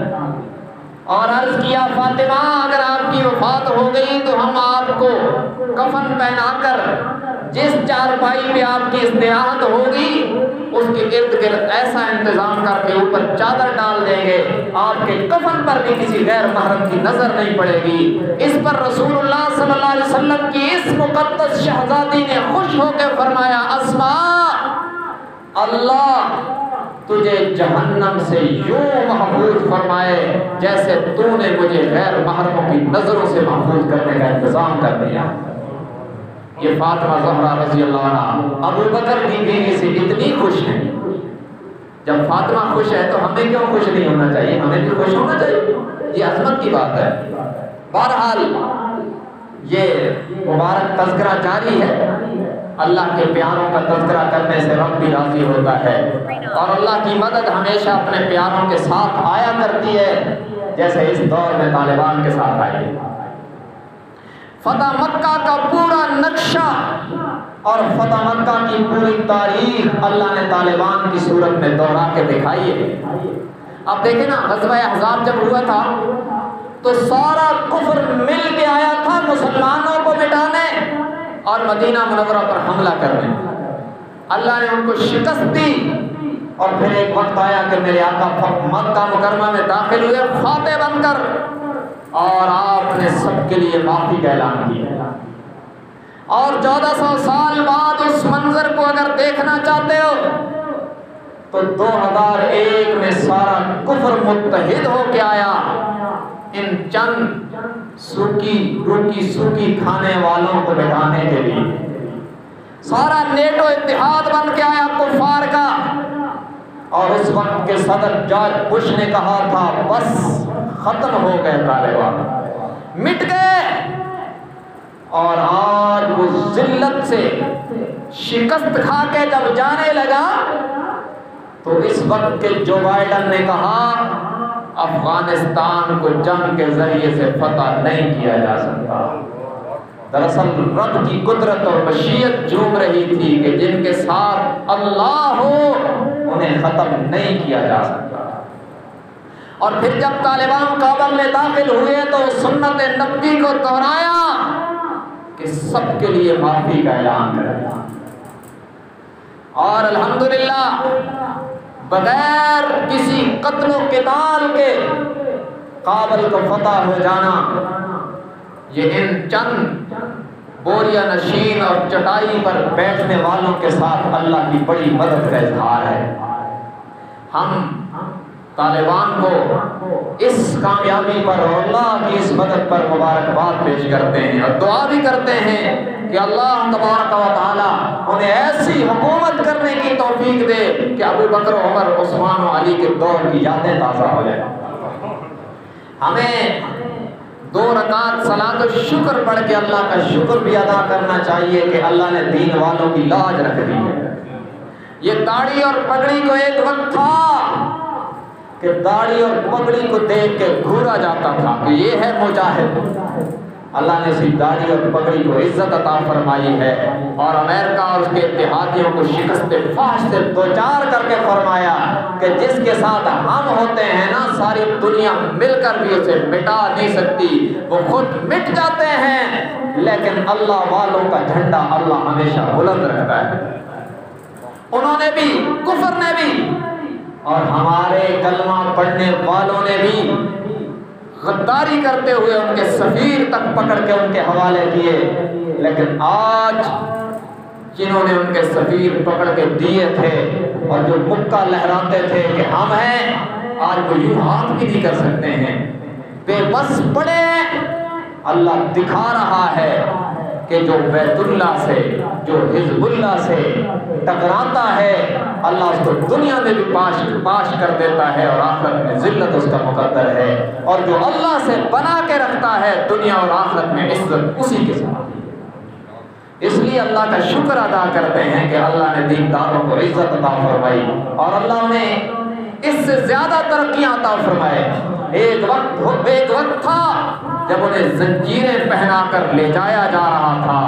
اور عرض کیا فاطمہ اگر آپ کی وفات ہو گئی تو ہم آپ کو کفن پہنا کر جس چارپائی پہ آپ کی استراحت ہوگی اس کے ارد گرد ایسا انتظام کر کے اوپر چادر ڈال دیں گے، آپ کے کفن پر بھی کسی غیر محرم کی نظر نہیں پڑے گی۔ اس پر رسول اللہ صلی اللہ علیہ وسلم کی اس مقدس شہزادی نے خوش ہو کے فرمایا اسماء اللہ تجھے جہنم سے یوں محفوظ فرمائے جیسے تو نے مجھے غیر محرموں کی نظروں سے محفوظ کرنے کا انتظام کر دیا۔ یہ فاطمہ زہرا رضی اللہ عنہ ابو بکر کی بیوی سے اتنی خوش ہے۔ جب فاطمہ خوش ہے تو ہمیں کیوں خوش نہیں ہونا چاہیے؟ ہمیں بھی خوش ہونا چاہیے، یہ عظمت کی بات ہے۔ بہرحال یہ مبارک تذکرہ جاری ہے، اللہ کے پیاروں کا تذکرہ کرنے سے رب بھی راضی ہوتا ہے اور اللہ کی مدد ہمیشہ اپنے پیاروں کے ساتھ آیا کرتی ہے، جیسے اس دور میں طالبان کے ساتھ آئی ہے۔ فتح مکہ کا پورا نقشہ اور فتح مکہ کی پوری تاریخ اللہ نے طالبان کی صورت میں دوہرا کے دکھائی ہے۔ اب دیکھیں نا، غزوہ احزاب جب ہوا تھا تو سارا کفر مل کے آیا تھا مسلمانوں کو مٹانے اور مدینہ منورہ پر حملہ کرنے۔ اللہ نے ان کو شکست دی اور پھر ایک وقت آیا کہ میرے آقا مکہ مکرمہ میں داخل ہوئے فاتح بن کر، اور آپ نے سب کے لیے معافی کا اعلان کیا۔ اور 1400 سال بعد اس منظر کو اگر دیکھنا چاہتے ہو تو 2001 میں سارا کفر متحد ہو کے آیا ان چند سوکی کھانے والوں کو بٹھانے کے لیے۔ سارا نیٹو اتحاد بن کے آیا کفار کا، اور اس وقت کے صدر جارج بش نے کہا تھا بس ختم ہو گئے طالبان، مٹ گئے۔ اور آج وہ ذلت سے شکست کھا کے جب جانے لگا تو اس وقت کے جو بائیڈن نے کہا افغانستان کو جنگ کے ذریعے سے فتح نہیں کیا جا سکتا۔ دراصل رب کی قدرت اور مشیت جھوم رہی تھی کہ جن کے ساتھ اللہ ہو انہیں ختم نہیں کیا جا سکتا۔ اور پھر جب طالبان کابل میں داخل ہوئے تو سنت نبوی کو دہرایا کہ سب کے لیے معافی کا اعلان کرے، اور الحمدللہ بغیر کسی قتل و قتال کے کابل کو فتح ہو جانا، یہ ان چند بوریا نشین اور چٹائی پر بیٹھنے والوں کے ساتھ اللہ کی بڑی مدد کا اظہار ہے۔ ہم طالبان کو اس کامیابی پر اور اللہ کی اس مدد پر مبارکباد پیش کرتے ہیں اور دعا بھی کرتے ہیں کہ اللہ تبارک و تعالی انہیں ایسی حکومت کرنے کی توفیق دے کہ ابو بکر عمر عثمان و علی کے دور کی یادیں تازہ ہو جائیں۔ ہمیں 2 رکعت صلاۃ الشکر پڑھ کے اللہ کا شکر بھی ادا کرنا چاہیے کہ اللہ نے دین والوں کی لاج رکھ دی ہے۔ یہ داڑھی اور پگڑی کو ایک وقت تھا کہ داڑھی اور پگڑی کو دیکھ کے گھورا جاتا تھا کہ یہ ہے مجاہد۔ اللہ نے اسی داڑھی اور پگڑی کو عزت عطا فرمائی ہے اور امریکہ اور اس کے اتحادیوں کو شکست فحش سے دوچار کر کے فرمایا کہ جس کے ساتھ ہم ہوتے ہیں نا ساری دنیا مل کر بھی اسے مٹا نہیں سکتی، وہ خود مٹ جاتے ہیں لیکن اللہ والوں کا جھنڈا اللہ ہمیشہ بلند رکھتا ہے۔ انہوں نے بھی، کفر نے بھی اور ہمارے کلمہ پڑھنے والوں نے بھی غداری کرتے ہوئے ان کے سفیر تک پکڑ کے ان کے حوالے کیے، لیکن آج جنہوں نے ان کے سفیر پکڑ کے دیے تھے اور جو مکہ لہراتے تھے کہ ہم ہیں، آج وہ یوں ہاتھ بھی نہیں کر سکتے ہیں، بے بس پڑے۔ اللہ دکھا رہا ہے کہ جو بیت اللہ سے، جو حزب اللہ سے ٹکراتا ہے، اللہ اس کو دنیا میں بھی پاش کر دیتا ہے اور آخرت میں ذلت اس کا مقدر ہے، اور جو اللہ سے بنا کے رکھتا ہے دنیا اور آخرت میں عزت اسی کے ساتھ۔ اس لیے اللہ کا شکر ادا کرتے ہیں کہ اللہ نے دینداروں کو عزت عطا فرمائی اور اللہ نے اس سے زیادہ ترقیاں عطا فرمائے۔ ایک وقت تھا جب انہیں زنجیریں پہنا کر لے جایا جا رہا تھا،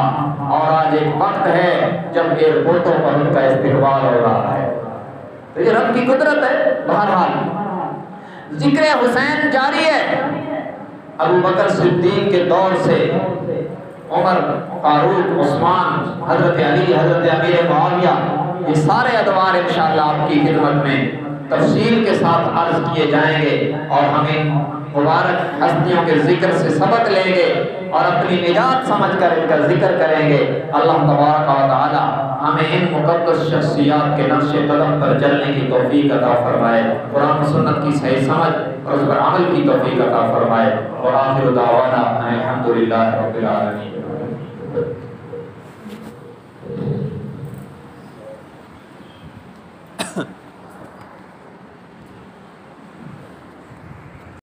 اور آج ایک وقت ہے جب ایئرپورٹوں پر ان کا استقبال ہو رہا ہے۔ تو یہ رب کی قدرت ہے۔ بہرحال ذکر حسین جاری ہے۔ ابو بکر صدیق کے دور سے عمر، فاروق، عثمان، حضرت علی، حضرت امیر معاویہ، یہ سارے ادوار انشاءاللہ آپ کی خدمت میں تفصیل کے ساتھ عرض کیے جائیں گے، اور ہمیں مبارک ہستیوں کے ذکر سے سبق لیں گے اور اپنی نجات سمجھ کر ان کا ذکر کریں گے۔ اللہ تبارک و تعالی ہمیں ان مقدس شخصیات کے نقش قدم پر چلنے کی توفیق عطا فرمائے، قرآن و سنت کی صحیح سمجھ اور اس پر عمل کی توفیق عطا فرمائے، اور آخر دعوانا الحمدللہ رب العالمین۔